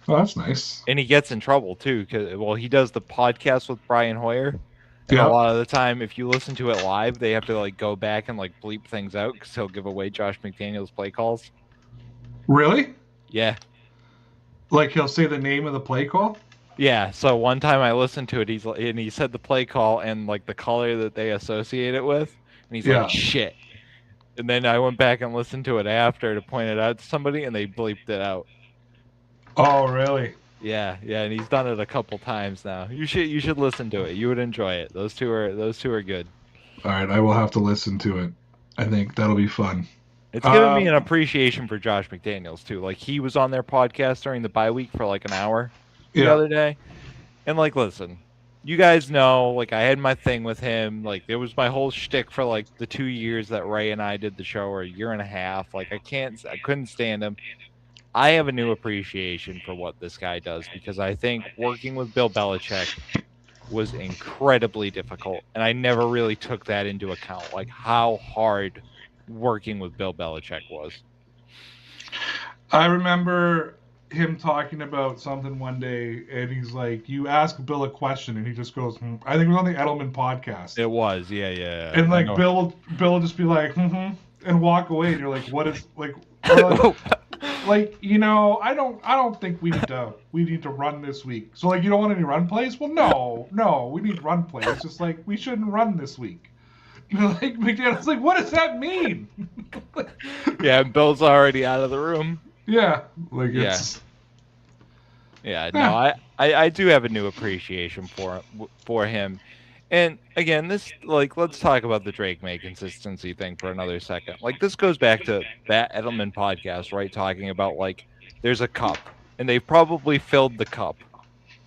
Oh, that's nice. And he gets in trouble too because he does the podcast with Brian Hoyer. And a lot of the time, if you listen to it live, they have to like go back and like bleep things out because he'll give away Josh McDaniels' play calls. Really? Yeah. Like he'll say the name of the play call? Yeah, so one time I listened to it, he said the play call and like the color that they associate it with, and he's like, shit. And then I went back and listened to it after to point it out to somebody, and they bleeped it out. Oh, really? Yeah, and he's done it a couple times now. You should listen to it. You would enjoy it. Those two are good. All right, I will have to listen to it. I think that'll be fun. It's given me an appreciation for Josh McDaniels too. Like he was on their podcast during the bye week for like an hour the other day, and like listen, you guys know, like, I had my thing with him. Like, it was my whole shtick for like the 2 years that Ray and I did the show, or a year and a half. Like, I couldn't stand him. I have a new appreciation for what this guy does because I think working with Bill Belichick was incredibly difficult, and I never really took that into account, like how hard working with Bill Belichick was. I remember him talking about something one day, and he's like, "You ask Bill a question, and he just goes, I think it was on the Edelman podcast." It was, yeah. And like Bill will just be like, and walk away, and you're like, "What is like?" Like, I don't think we need to run this week. So like, you don't want any run plays? Well, no, we need run plays. It's just like we shouldn't run this week. Like McDaniel's like, what does that mean? Yeah, Bill's already out of the room. Yeah, like it's. Yeah, no, I do have a new appreciation for him. And again, this, like, let's talk about the Drake May consistency thing for another second. Like, this goes back to that Edelman podcast, right? Talking about, like, there's a cup, and they've probably filled the cup.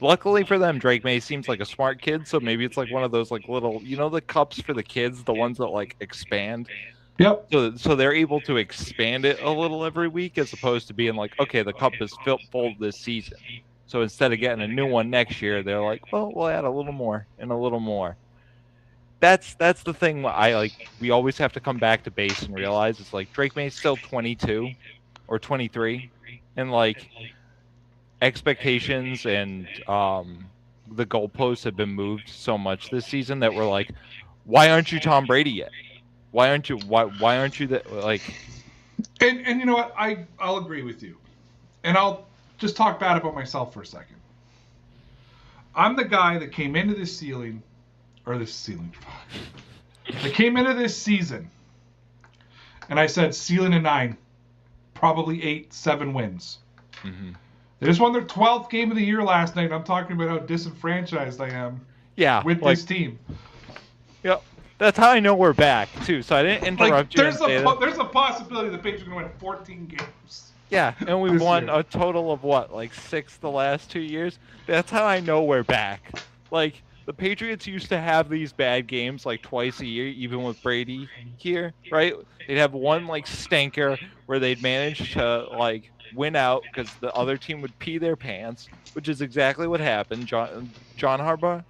Luckily for them, Drake May seems like a smart kid, so maybe it's like one of those, like, little, the cups for the kids, the ones that, like, expand. Yep. So they're able to expand it a little every week, as opposed to being like, okay, the cup is full this season. So instead of getting a new one next year, they're like, well, we'll add a little more and a little more. That's the thing I like. We always have to come back to base and realize it's like Drake May's still 22 or 23, and like expectations and the goalposts have been moved so much this season that we're like, why aren't you Tom Brady yet? Why aren't you that, like? And you know what? I'll agree with you, and I'll just talk bad about myself for a second. I'm the guy that came into this season, I came into this season, and I said ceiling of 9, probably 8-7 wins. Mm-hmm. They just won their 12th game of the year last night. And I'm talking about how disenfranchised I am. Yeah, with this team. Yep. That's how I know we're back too. So I didn't interrupt you. There's a possibility the Patriots are going to win 14 games. Yeah, and we won a total of what, like 6 the last 2 years. That's how I know we're back. Like, the Patriots used to have these bad games like twice a year, even with Brady here, right? They'd have one like stinker where they'd manage to like win out because the other team would pee their pants, which is exactly what happened. Jim Harbaugh,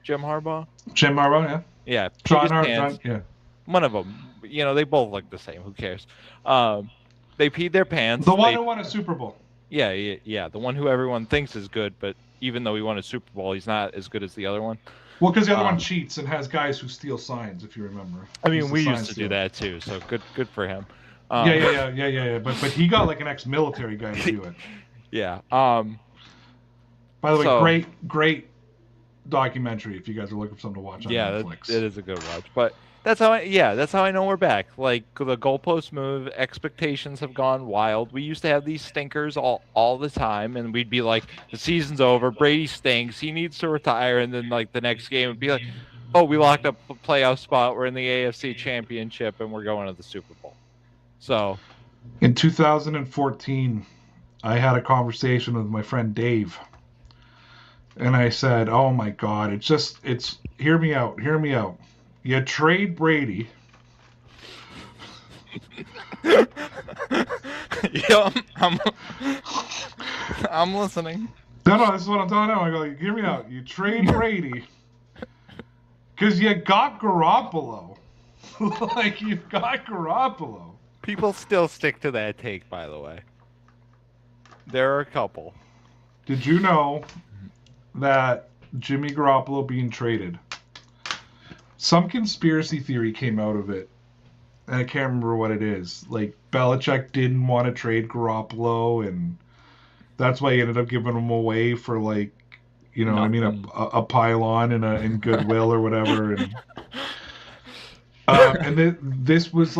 yeah. Yeah, John, yeah. One of them. They both look the same. Who cares? They peed their pants. The one who won a Super Bowl. Yeah. The one who everyone thinks is good, but even though he won a Super Bowl, he's not as good as the other one. Well, because the other one cheats and has guys who steal signs, if you remember. I mean, we used to do that too, so good for him. Yeah. But he got like an ex-military guy to do it. Yeah. By the way, great documentary if you guys are looking for something to watch on Netflix. Yeah, it is a good watch. But that's how I know we're back. Like, the goalpost move, expectations have gone wild. We used to have these stinkers all the time, and we'd be like, the season's over, Brady stinks, he needs to retire, and then like the next game would be like, oh, we locked up a playoff spot, we're in the AFC Championship, and we're going to the Super Bowl. So in 2014, I had a conversation with my friend Dave. And I said, oh my God, it's hear me out. You trade Brady. Yeah, I'm listening. No, this is what I'm talking about. I go, hear me out. You trade Brady because you got Garoppolo. Like, you've got Garoppolo. People still stick to that take, by the way. There are a couple. Did you know that Jimmy Garoppolo being traded, some conspiracy theory came out of it, and I can't remember what it is. Like, Belichick didn't want to trade Garoppolo, and that's why he ended up giving him away for, like, a pylon in Goodwill or whatever. And this was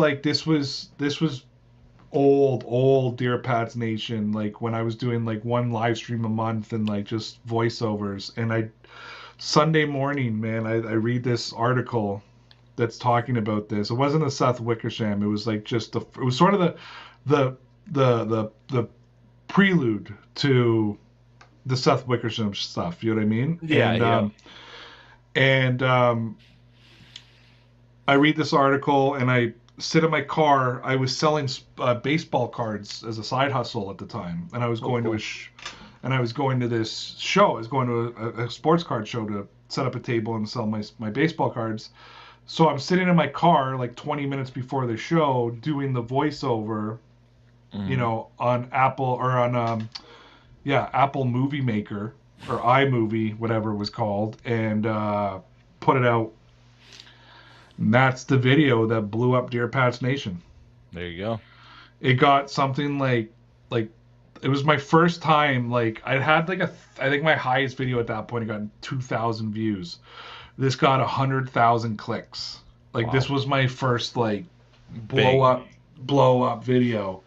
old Dear Pats Nation, like when I was doing like one live stream a month and like just voiceovers. And Sunday morning, man, I read this article that's talking about this. It wasn't a Seth Wickersham. It was like it was sort of the prelude to the Seth Wickersham stuff. You know what I mean? Yeah. And I read this article and I sit in my car. I was selling baseball cards as a side hustle at the time, and I was going cool. to this show. I was going to a sports card show to set up a table and sell my baseball cards. So I'm sitting in my car like 20 minutes before the show doing the voiceover, on Apple or on Apple Movie Maker or iMovie, whatever it was called, and put it out. And that's the video that blew up Dear Pats Nation. There you go. It got something like it was my first time. Like I had I think my highest video at that point, it got 2,000 views. This got 100,000 clicks. Like this was my first like blow up video,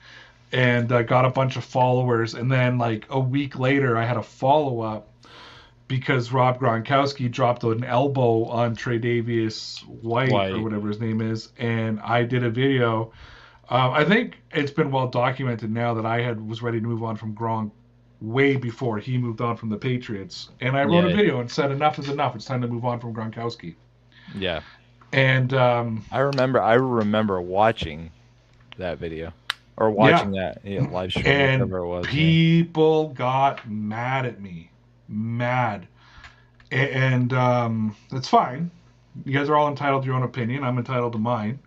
and I got a bunch of followers. And then like a week later, I had a follow up because Rob Gronkowski dropped an elbow on Tre'Davious White or whatever his name is, and I did a video. I think it's been well documented now that I was ready to move on from Gronk way before he moved on from the Patriots, and I wrote a video and said enough is enough. It's time to move on from Gronkowski. Yeah. And I remember watching that video or watching that live stream, and whatever it was. People got mad at me. And it's fine. You guys are all entitled to your own opinion. I'm entitled to mine.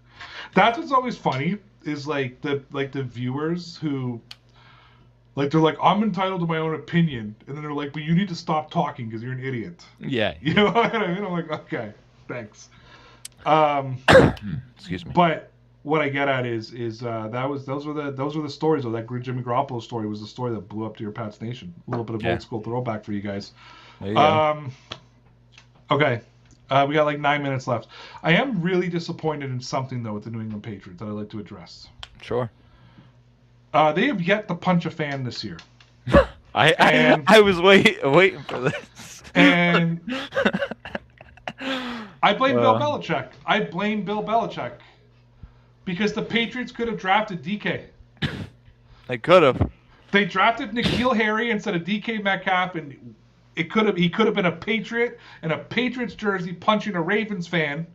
That's what's always funny is like the viewers who like they're like, I'm entitled to my own opinion, and then they're like, but you need to stop talking because you're an idiot. Yeah. You know what I mean? I'm like, okay, thanks. Excuse me. But what I get at is those were the stories though. That Jimmy Garoppolo story was the story that blew up Dear Pats Nation. A little bit of old school throwback for you guys. There you go. Okay. We got like 9 minutes left. I am really disappointed in something though with the New England Patriots that I'd like to address. Sure. They have yet to punch a fan this year. I was waiting for this. And I blame Bill Belichick. Because the Patriots could have drafted DK. They could have. They drafted N'Keal Harry instead of DK Metcalf, and he could have been a Patriot in a Patriots jersey punching a Ravens fan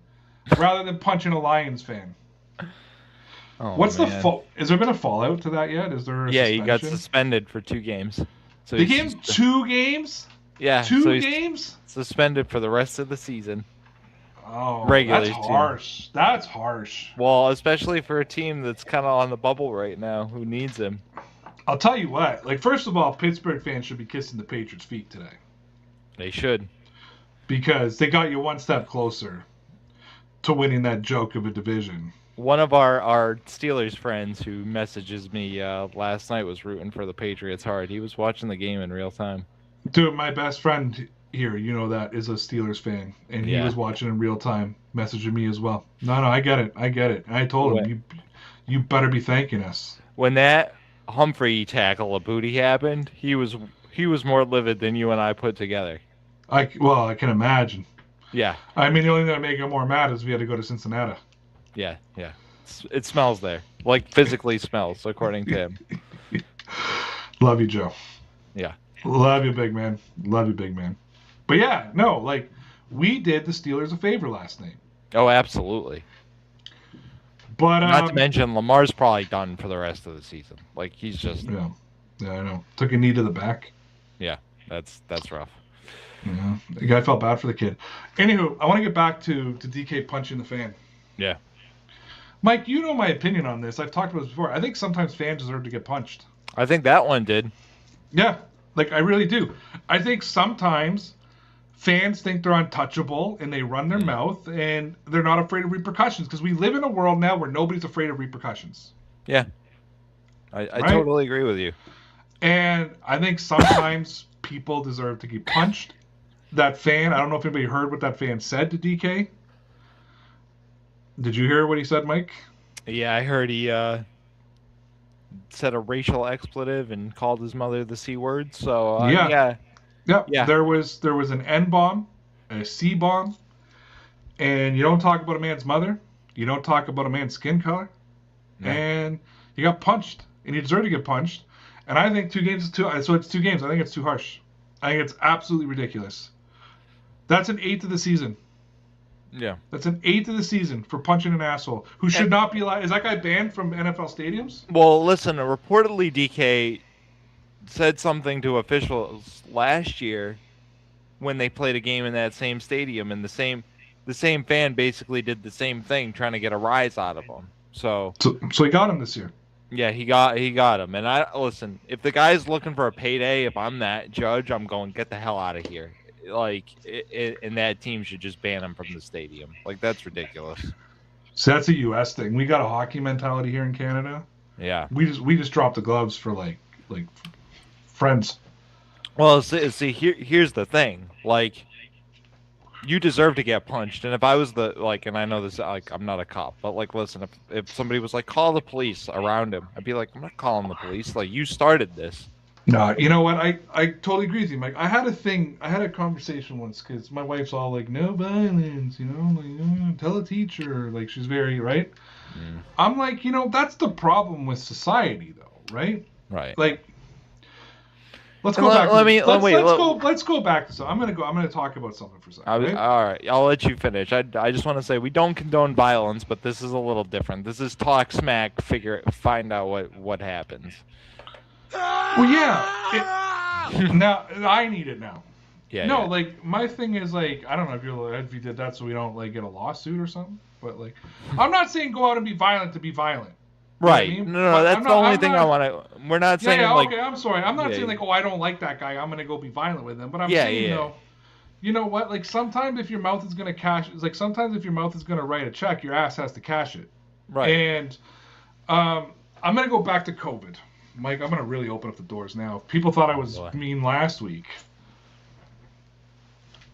rather than punching a Lions fan. Oh, What's man. the fault? Has there been a fallout to that yet? Is there a suspension? He got suspended for 2 games. So they gave him 2 games? Yeah. 2 games? Suspended for the rest of the season. Oh, Regularly, that's harsh. That's harsh. Well, especially for a team that's kind of on the bubble right now, who needs him. I'll tell you what. Like, first of all, Pittsburgh fans should be kissing the Patriots' feet today. They should. Because they got you one step closer to winning that joke of a division. One of our Steelers friends who messages me last night was rooting for the Patriots hard. He was watching the game in real time. Dude, my best friend here, you know that, is a Steelers fan. And he was watching in real time, messaging me as well. No, I get it. And I told him, you better be thanking us. When that Humphrey tackle of booty happened, he was more livid than you and I put together. I can imagine. Yeah. I mean, the only thing that made him more mad is we had to go to Cincinnati. Yeah. It smells there. Like, physically smells, according to him. Love you, Joe. Yeah. Love you, big man. But yeah, no, like, we did the Steelers a favor last night. Oh, absolutely. But not to mention, Lamar's probably done for the rest of the season. Like, he's just... Yeah, I know. Took a knee to the back. Yeah, that's rough. Yeah, the guy felt bad for the kid. Anywho, I want to get back to DK punching the fan. Yeah. Mike, you know my opinion on this. I've talked about this before. I think sometimes fans deserve to get punched. I think that one did. Yeah, like I really do. I think sometimes fans think they're untouchable and they run their mouth and they're not afraid of repercussions because we live in a world now where nobody's afraid of repercussions. Yeah. I totally agree with you. And I think sometimes people deserve to get punched. That fan, I don't know if anybody heard what that fan said to DK. Did you hear what he said, Mike? Yeah, I heard he said a racial expletive and called his mother the C word. So yeah. There was an N bomb, a C bomb, and you don't talk about a man's mother. You don't talk about a man's skin color, and you got punched, and you deserve to get punched. And I think 2 games is too. So it's 2 games. I think it's too harsh. I think it's absolutely ridiculous. That's an eighth of the season. Yeah. That's an eighth of the season for punching an asshole who should not be allowed. Is that guy banned from NFL stadiums? Well, listen, reportedly DK said something to officials last year when they played a game in that same stadium, and the same fan basically did the same thing, trying to get a rise out of him. So he got him this year. yeah, he got him. And I listen, if the guy's looking for a payday, if I'm that judge, I'm going, get the hell out of here. Like, and that team should just ban him from the stadium. Like, that's ridiculous. So that's a U.S. thing. We got a hockey mentality here in Canada. Yeah. We just drop the gloves for like friends. Well, see, here's the thing. Like, you deserve to get punched. And if I was and I know this, like, I'm not a cop, but like, listen, if somebody was like, call the police around him, I'd be like, I'm not calling the police. Like, you started this. No, you know what? I totally agree with you, Mike. I had a conversation once because my wife's all like, no violence, like, tell a teacher. Like, she's very, right? Mm. I'm like, that's the problem with society, though, right? Right. Like, let's go back. Let's go back to something. I'm gonna talk about something for a second. Right? All right, I'll let you finish. I just want to say we don't condone violence, but this is a little different. This is talk smack, find out what happens. Well, yeah. Now I need it now. Yeah. No, yeah. like my thing is like I don't know if you did that so we don't like get a lawsuit or something. But like, I'm not saying go out and be violent to be violent. Right. You know what I mean? No, that's the only thing I want to. We're not saying like. Okay, I'm sorry. I'm not saying like, oh, I don't like that guy. I'm gonna go be violent with him. But I'm saying, you know what? Like sometimes if your mouth is gonna sometimes if your mouth is gonna write a check, your ass has to cash it. Right. And I'm gonna go back to COVID, Mike. I'm gonna really open up the doors now. People thought I was mean last week.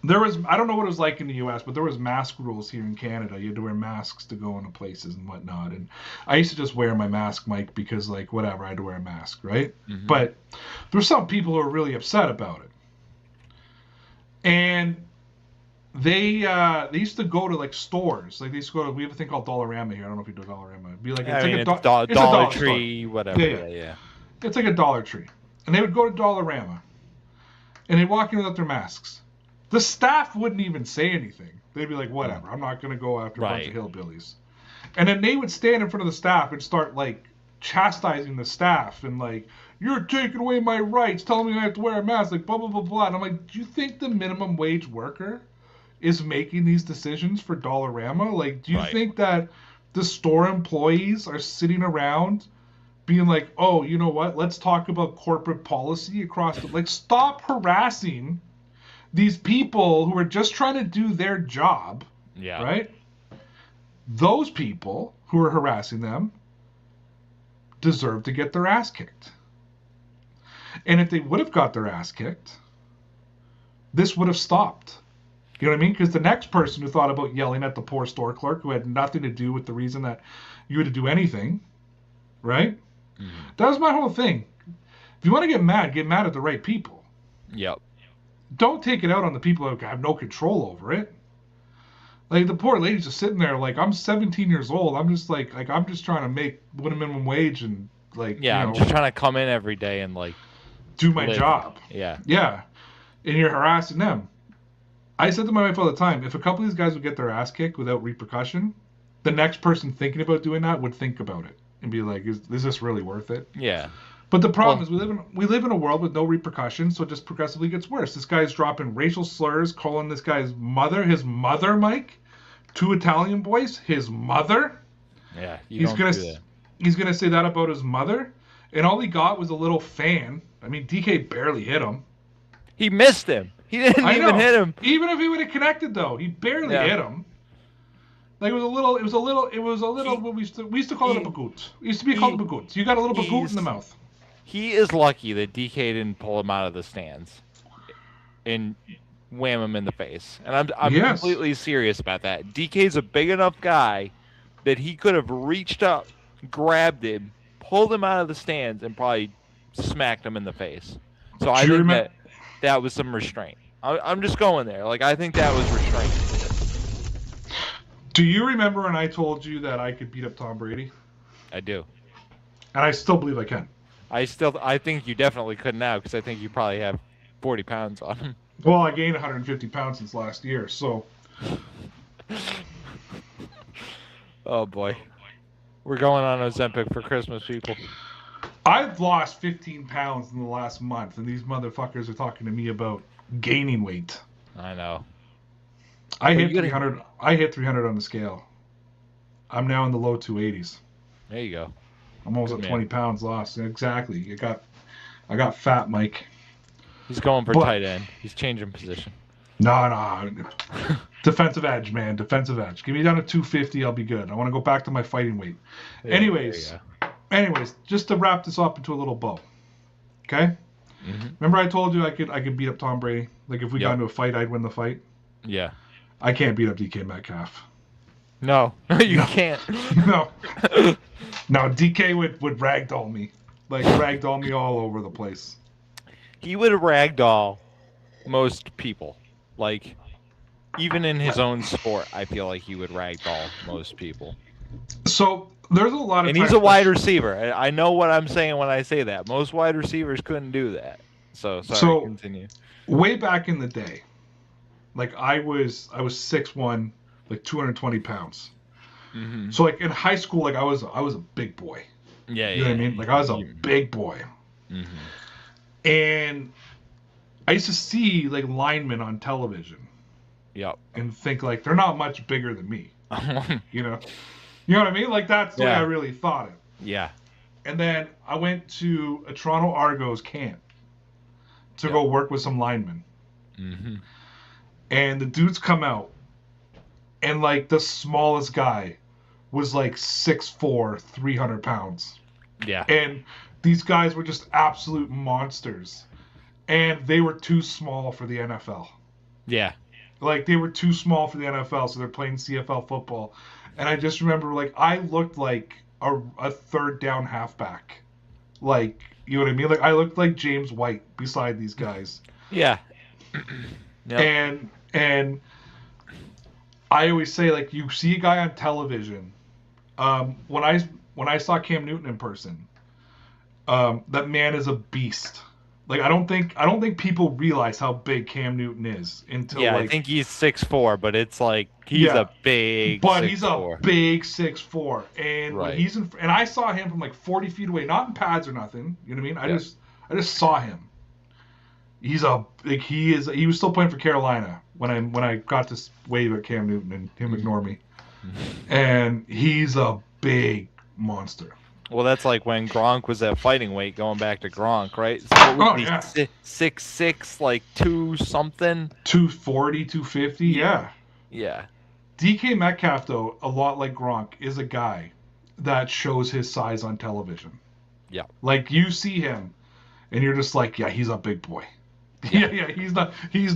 I don't know what it was like in the U.S., but there was mask rules here in Canada. You had to wear masks to go into places and whatnot. And I used to just wear my mask, Mike, because like whatever, I had to wear a mask, right? Mm-hmm. But there's some people who are really upset about it. And they used to go to like stores. Like they used to go to, we have a thing called Dollarama here. I don't know if you do Dollarama. It'd be like it's a Dollar Tree, store. Whatever. Yeah. It's like a Dollar Tree. And they would go to Dollarama. And they'd walk in without their masks. The staff wouldn't even say anything. They'd be like, whatever, I'm not going to go after a bunch of hillbillies. And then they would stand in front of the staff and start, like, chastising the staff and, like, you're taking away my rights, telling me I have to wear a mask, like, blah, blah, blah, blah. And I'm like, do you think the minimum wage worker is making these decisions for Dollarama? Like, do you think that the store employees are sitting around being like, oh, you know what, let's talk about corporate policy across the... Like, stop harassing these people who are just trying to do their job, right? Those people who are harassing them deserve to get their ass kicked. And if they would have got their ass kicked, this would have stopped. You know what I mean? Because the next person who thought about yelling at the poor store clerk who had nothing to do with the reason that you had to do anything, right? Mm-hmm. That was my whole thing. If you want to get mad at the right people. Yep. Don't take it out on the people who have no control over it. Like the poor lady's just sitting there, like I'm 17 years old. I'm just like I'm just trying to make a minimum wage and like I'm just trying to come in every day and like do my job. Yeah. And you're harassing them. I said to my wife all the time, if a couple of these guys would get their ass kicked without repercussion, the next person thinking about doing that would think about it and be like, is this really worth it? Yeah. But the problem is we live in a world with no repercussions, so it just progressively gets worse. This guy's dropping racial slurs, calling this guy's mother, Mike, 2 Italian boys, his mother. Yeah, he's gonna say that about his mother, and all he got was a little fan. I mean, DK barely hit him. He missed him. He didn't even hit him. Even if he would have connected, though, he barely hit him. Like it was a little. We used to call it a bagoot. It used to be called a bagoot. You got a little bagoot in the mouth. He is lucky that DK didn't pull him out of the stands and wham him in the face. And I'm completely serious about that. DK's a big enough guy that he could have reached up, grabbed him, pulled him out of the stands, and probably smacked him in the face. So I think that was some restraint. I'm just going there. Like, I think that was restraint. Do you remember when I told you that I could beat up Tom Brady? I do. And I still believe I can. I think you definitely could now because I think you probably have 40 pounds on him. Well, I gained 150 pounds since last year, so Oh boy, we're going on Ozempic for Christmas, people. I've lost 15 pounds in the last month, and these motherfuckers are talking to me about gaining weight. I know. I But hit you gotta- 300. I hit 300 on the scale. I'm now in the low 280s. There you go. I'm almost Good at man. 20 pounds lost. Exactly. I got fat, Mike. He's going for But- tight end. He's changing position. No. Defensive edge, man. Defensive edge. Give me down to 250. I'll be good. I want to go back to my fighting weight. Yeah, Anyways, just to wrap this up into a little bow. Okay. Mm-hmm. Remember I told you I could beat up Tom Brady. Like if we got into a fight, I'd win the fight. Yeah. I can't beat up DK Metcalf. No, you can't. No. No, DK would ragdoll me. Like ragdoll me all over the place. He would ragdoll most people. Like, even in his own sport, I feel like he would ragdoll most people. So there's a lot of And he's times a wide receiver. I know what I'm saying when I say that. Most wide receivers couldn't do that. So continue. Way back in the day, like I was 6'1", like 220 pounds. Mm-hmm. So like in high school, like I was a big boy. Yeah, You know what I mean? Like I was a big boy. Mm-hmm. And I used to see like linemen on television Yep. and think like they're not much bigger than me. You know what I mean? Like that's the way Yeah. I really thought it. Yeah. And then I went to a Toronto Argos camp to go work with some linemen. Mm-hmm. And the dudes come out, and like the smallest guy was like 6'4", 300 pounds. Yeah. And these guys were just absolute monsters. And they were too small for the NFL. Yeah. Like they were too small for the NFL, so they're playing CFL football. And I just remember like I looked like a third down halfback. Like, you know what I mean? Like I looked like James White beside these guys. Yeah. Yep. And I always say like you see a guy on television. When I saw Cam Newton in person, that man is a beast. Like I don't think people realize how big Cam Newton is until Yeah, like I think he's 6'4", but it's like he's a big. But 6'4". he's a big 6'4", and when Right. he's in, and I saw him from like 40 feet away, not in pads or nothing. You know what I mean? Yeah. I just saw him. He was still playing for Carolina when I got to wave at Cam Newton and him ignore me. And he's a big monster. Well, that's like when Gronk was at fighting weight, going back to Gronk, right? So what was he, yeah. 6'6", like 2 something? 240, 250, yeah. Yeah. DK Metcalf, though, a lot like Gronk, is a guy that shows his size on television. Yeah. Like you see him, and you're just like, yeah, he's a big boy. Yeah, he's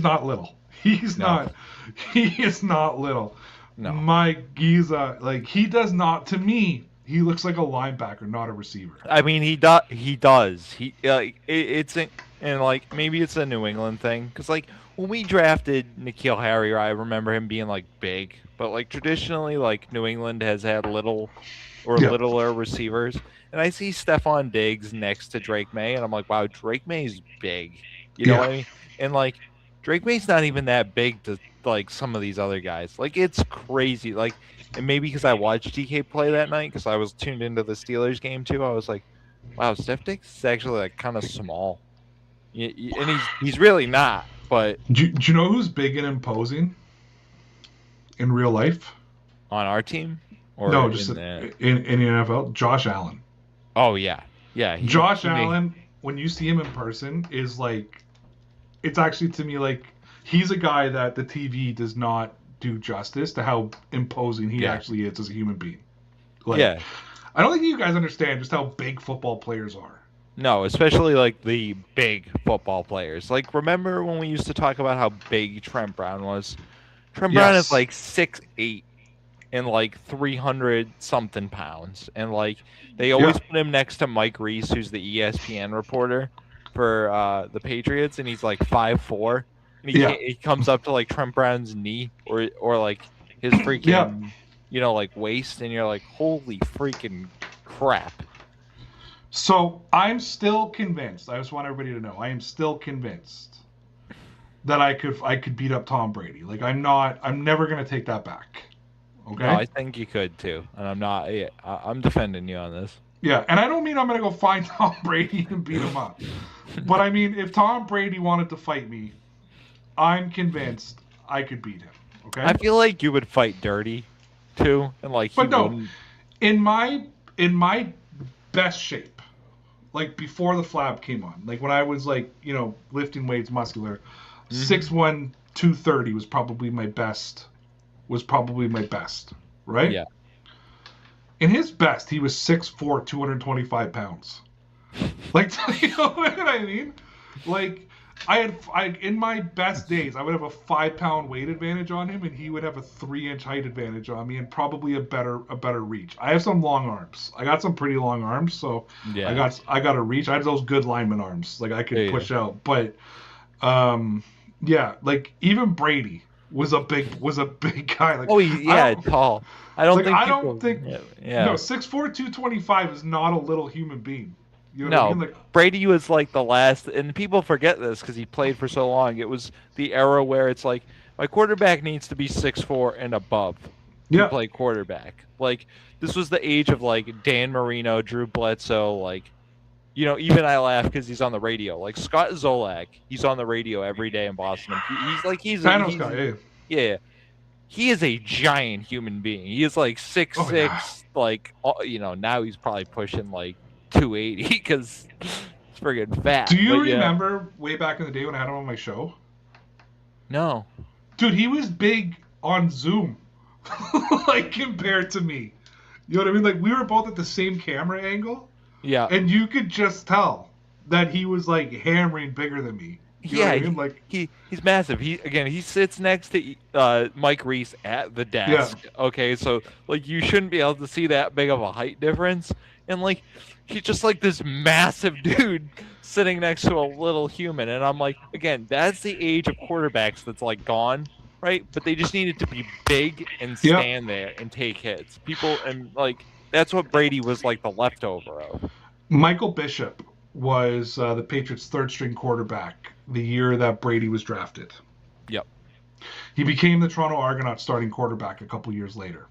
not little. He is not little. No. My Giza, like he does not. To me, he looks like a linebacker, not a receiver. I mean, he does. It's and like maybe it's a New England thing because like when we drafted N'Keal Harry, I remember him being like big, but like traditionally, like New England has had littler receivers, and I see Stephon Diggs next to Drake May, and I'm like, wow, Drake May's big. You know what I mean? And like Drake May's not even that big to like some of these other guys. Like it's crazy. Like, and maybe because I watched DK play that night because I was tuned into the Steelers game too. I was like, wow, Steph Diggs is actually like kind of small. And he's really not. But Do you know who's big and imposing in real life? on our team, or No, just in the NFL. Josh Allen. Oh yeah. Josh Allen, when you see him in person, is like, it's actually to me like he's a guy that the TV does not do justice to how imposing he actually is as a human being. Like, I don't think you guys understand just how big football players are. No, especially like the big football players. Like, remember when we used to talk about how big Trent Brown was? Trent Brown is like 6'8" and like 300 something pounds, and like they always put him next to Mike Reese, who's the ESPN reporter for the Patriots, and he's like 5'4", and he comes up to like Trent Brown's knee or like his freaking like waist, and you're like, holy freaking crap. So I'm still convinced. I just want everybody to know I am still convinced that I could beat up Tom Brady. Like I'm never gonna take that back. Okay. No, I think you could too, and I'm not. Yeah, I'm defending you on this. Yeah, and I don't mean I'm gonna go find Tom Brady and beat him up, but I mean if Tom Brady wanted to fight me, I'm convinced I could beat him. Okay. I feel like you would fight dirty, too, and like he But no, wouldn't. in my best shape, like before the flab came on, like when I was like lifting weights, muscular, 6'1", 230 was probably my best. Right? Yeah. In his best, he was 6'4", 225 pounds. Like, you know what I mean? Like, in my best days, I would have a 5-pound weight advantage on him, and he would have a 3-inch height advantage on me, and probably a better reach. I have some long arms. I got some pretty long arms, so Yeah. I got a reach. I have those good lineman arms, like I could push out. But, yeah, like even Brady was a big guy. Like, tall. I don't think. I don't think. Yeah. No, 6'4", 225 is not a little human being. You know what I mean? Like, Brady was like the last, and people forget this because he played for so long. It was the era where it's like my quarterback needs to be 6'4" and above to play quarterback. Like this was the age of like Dan Marino, Drew Bledsoe, like even I laugh because he's on the radio. Like Scott Zolak, he's on the radio every day in Boston. He's he is a giant human being. He is like 6'6", like now he's probably pushing like 280 because he's friggin' fat. Do you remember way back in the day when I had him on my show? No. Dude, he was big on Zoom, like compared to me. You know what I mean? Like we were both at the same camera angle. Yeah. And you could just tell that he was like hammering bigger than me. You know what I mean? Like he's massive. He sits next to Mike Reese at the desk. Yeah. Okay, so like you shouldn't be able to see that big of a height difference, and like he's just like this massive dude sitting next to a little human, and I'm like, again, that's the age of quarterbacks that's like gone, right? But they just needed to be big and stand there and take hits. People and like that's what Brady was like the leftover of. Michael Bishop was the Patriots' third-string quarterback the year that Brady was drafted. Yep. He became the Toronto Argonauts starting quarterback a couple years later.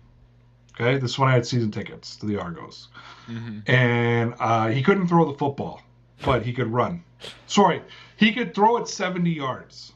Okay, this is when I had season tickets to the Argos. Mm-hmm. And he couldn't throw the football, but he could run. Sorry, he could throw it 70 yards.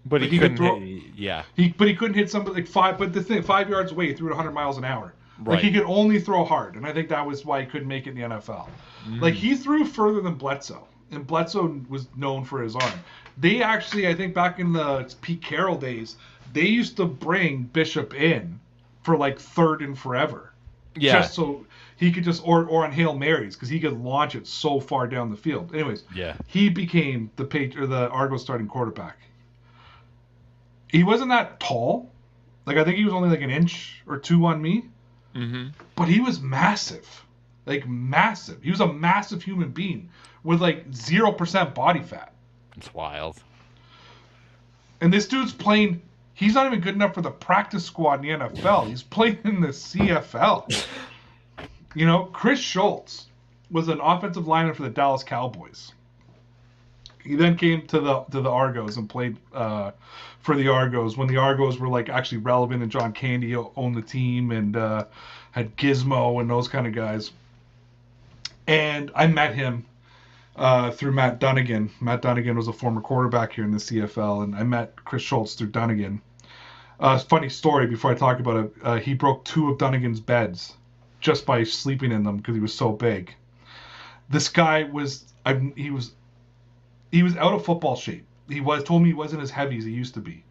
But he couldn't throw, But he couldn't hit somebody like 5. But the thing, 5 yards away, he threw it 100 miles an hour. Right. Like he could only throw hard, and I think that was why he couldn't make it in the NFL. Mm-hmm. Like he threw further than Bledsoe, and Bledsoe was known for his arm. They actually, I think, back in the Pete Carroll days, they used to bring Bishop in for like third and forever, just so he could just or on Hail Marys because he could launch it so far down the field. Anyways, he became the Argos starting quarterback. He wasn't that tall, like I think he was only like an inch or two on me. Mm-hmm. But he was massive, like massive. He was a massive human being with like 0% body fat. It's wild. And this dude's playing. He's not even good enough for the practice squad in the NFL. He's playing in the CFL. Chris Schultz was an offensive lineman for the Dallas Cowboys. He then came to the Argos and played for the Argos when the Argos were like actually relevant, and John Candy owned the team and had Gizmo and those kind of guys. And I met him through Matt Dunnigan. Matt Dunnigan was a former quarterback here in the CFL, and I met Chris Schultz through Dunnigan. Funny story before I talk about it. He broke 2 of Dunnigan's beds just by sleeping in them because he was so big. This guy he was out of football shape. He told me he wasn't as heavy as he used to be.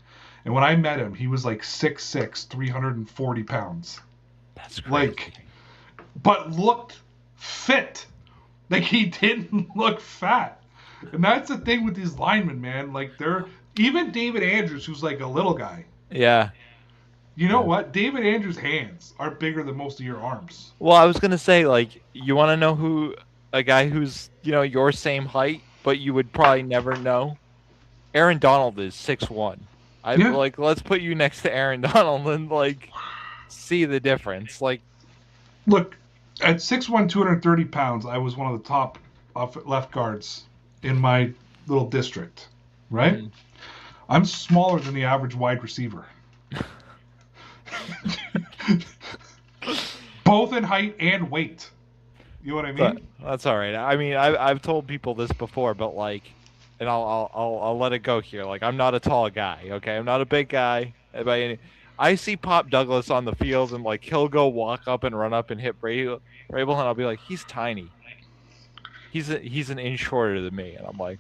And when I met him, he was like 6'6", 340 pounds. That's crazy. But looked fit. Like he didn't look fat. And that's the thing with these linemen, man. Like even David Andrews, who's like a little guy. Yeah. You know what? David Andrews' hands are bigger than most of your arms. Well, I was going to say, like, you want to know a guy who's, your same height, but you would probably never know? Aaron Donald is 6'1". Like, let's put you next to Aaron Donald and, like, see the difference. Like, look, at 6'1", 230 pounds, I was one of the top left guards in my little district, right? Mm-hmm. I'm smaller than the average wide receiver. Both in height and weight. You know what I mean? But that's all right. I mean, I've told people this before, but like, and I'll let it go here. Like, I'm not a tall guy. Okay, I'm not a big guy. I see Pop Douglas on the field, and like he'll go walk up and run up and hit Rabel, and I'll be like, he's tiny. He's an inch shorter than me, and I'm like,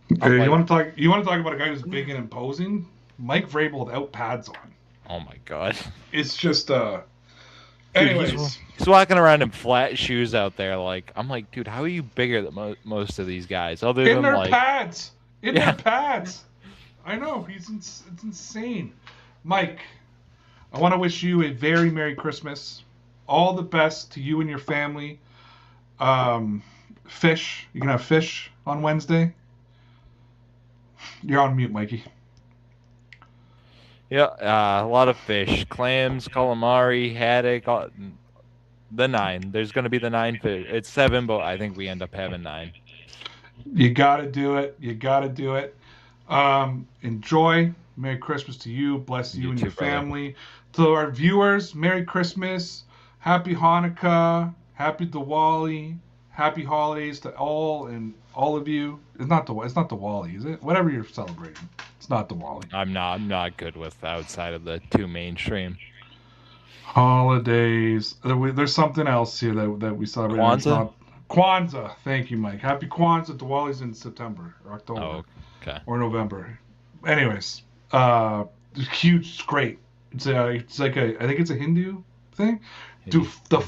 you want to talk about a guy who's big and imposing? Mike Vrabel without pads on. oh my god. It's just Dude, anyways. he's walking around in flat shoes out there. Like, I'm like, dude, how are you bigger than most of these guys? Other In than their like pads. In their pads. I know. It's insane. Mike, I want to wish you a very Merry Christmas. All the best to you and your family. Fish. You can have fish on Wednesday. You're on mute, Mikey. Yeah, a lot of fish, clams, calamari, haddock, the 9. There's going to be the 9 fish. It's 7, but I think we end up having 9. You got to do it. You got to do it. Enjoy. Merry Christmas to you. Bless you and too, your family. To our viewers, Merry Christmas. Happy Hanukkah. Happy Diwali. Happy holidays to all of you. It's not Diwali, is it? Whatever you're celebrating. It's not Diwali. I'm not good with outside of the 2 mainstream. Holidays. There's something else here that we celebrate. Kwanzaa? Kwanzaa. Thank you, Mike. Happy Kwanzaa. Diwali's in September or October. Oh, okay. Or November. Anyways, huge. It's great. It's like I think it's a Hindu thing. Dude, the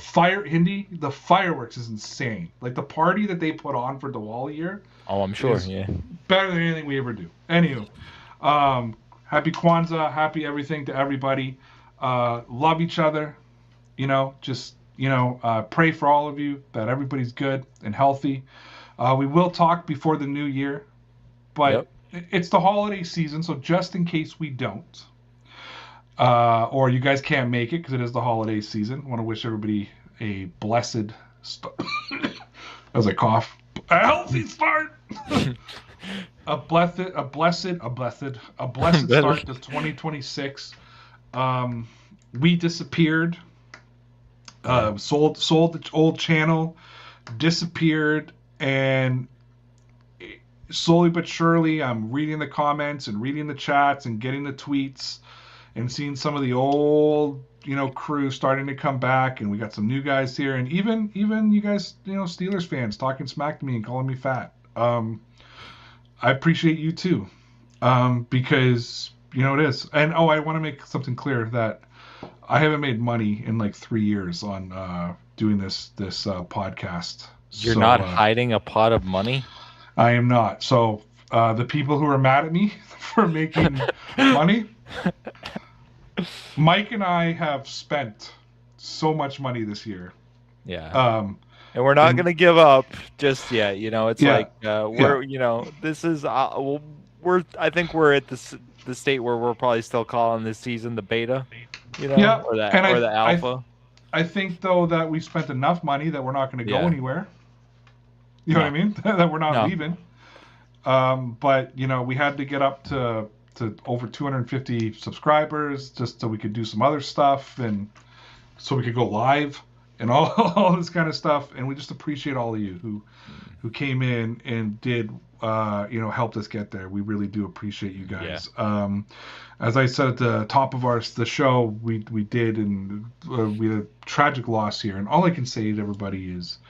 fireworks is insane. Like the party that they put on for Diwali year. Oh, I'm sure. Yeah. Better than anything we ever do. Anywho, happy Kwanzaa, happy everything to everybody. Love each other. Pray for all of you that everybody's good and healthy. We will talk before the new year, but it's the holiday season, so just in case we don't. Or you guys can't make it because it is the holiday season. I want to wish everybody a blessed as I cough, a healthy start, a blessed start to 2026. We disappeared, sold the old channel, disappeared, and slowly but surely, I'm reading the comments and reading the chats and getting the tweets. And seeing some of the old, crew starting to come back, and we got some new guys here, and even you guys, Steelers fans talking smack to me and calling me fat. I appreciate you too, because it is. And I want to make something clear that I haven't made money in like 3 years on doing this podcast. You're not hiding a pot of money? I am not. So the people who are mad at me for making money. Mike and I have spent so much money this year. Yeah. And we're not going to give up just yet. This is I think we're at the state where we're probably still calling this season the beta, or the alpha. I think though that we spent enough money that we're not going to go anywhere. You know what I mean? That we're not leaving. But we had to get up to over 250 subscribers just so we could do some other stuff and so we could go live and all this kind of stuff. And we just appreciate all of you who came in and did helped us get there. We really do appreciate you guys. As I said at the top of the show, we did, and we had a tragic loss here. And all I can say to everybody is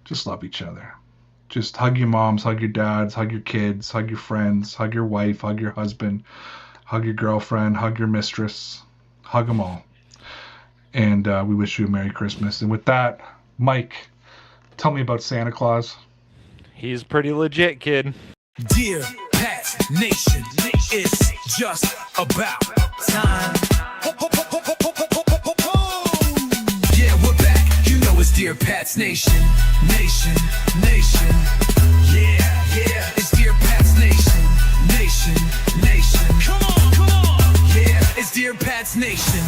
just love each other. Just hug your moms, hug your dads, hug your kids, hug your friends, hug your wife, hug your husband, hug your girlfriend, hug your mistress, hug them all. And we wish you a Merry Christmas. And with that, Mike, tell me about Santa Claus. He's pretty legit, kid. Dear Pats Nation, it's just about time. Yeah, we're back. It's Dear Pats Nation. Yeah, it's Dear Pats Nation. Come on. Yeah, it's Dear Pats Nation.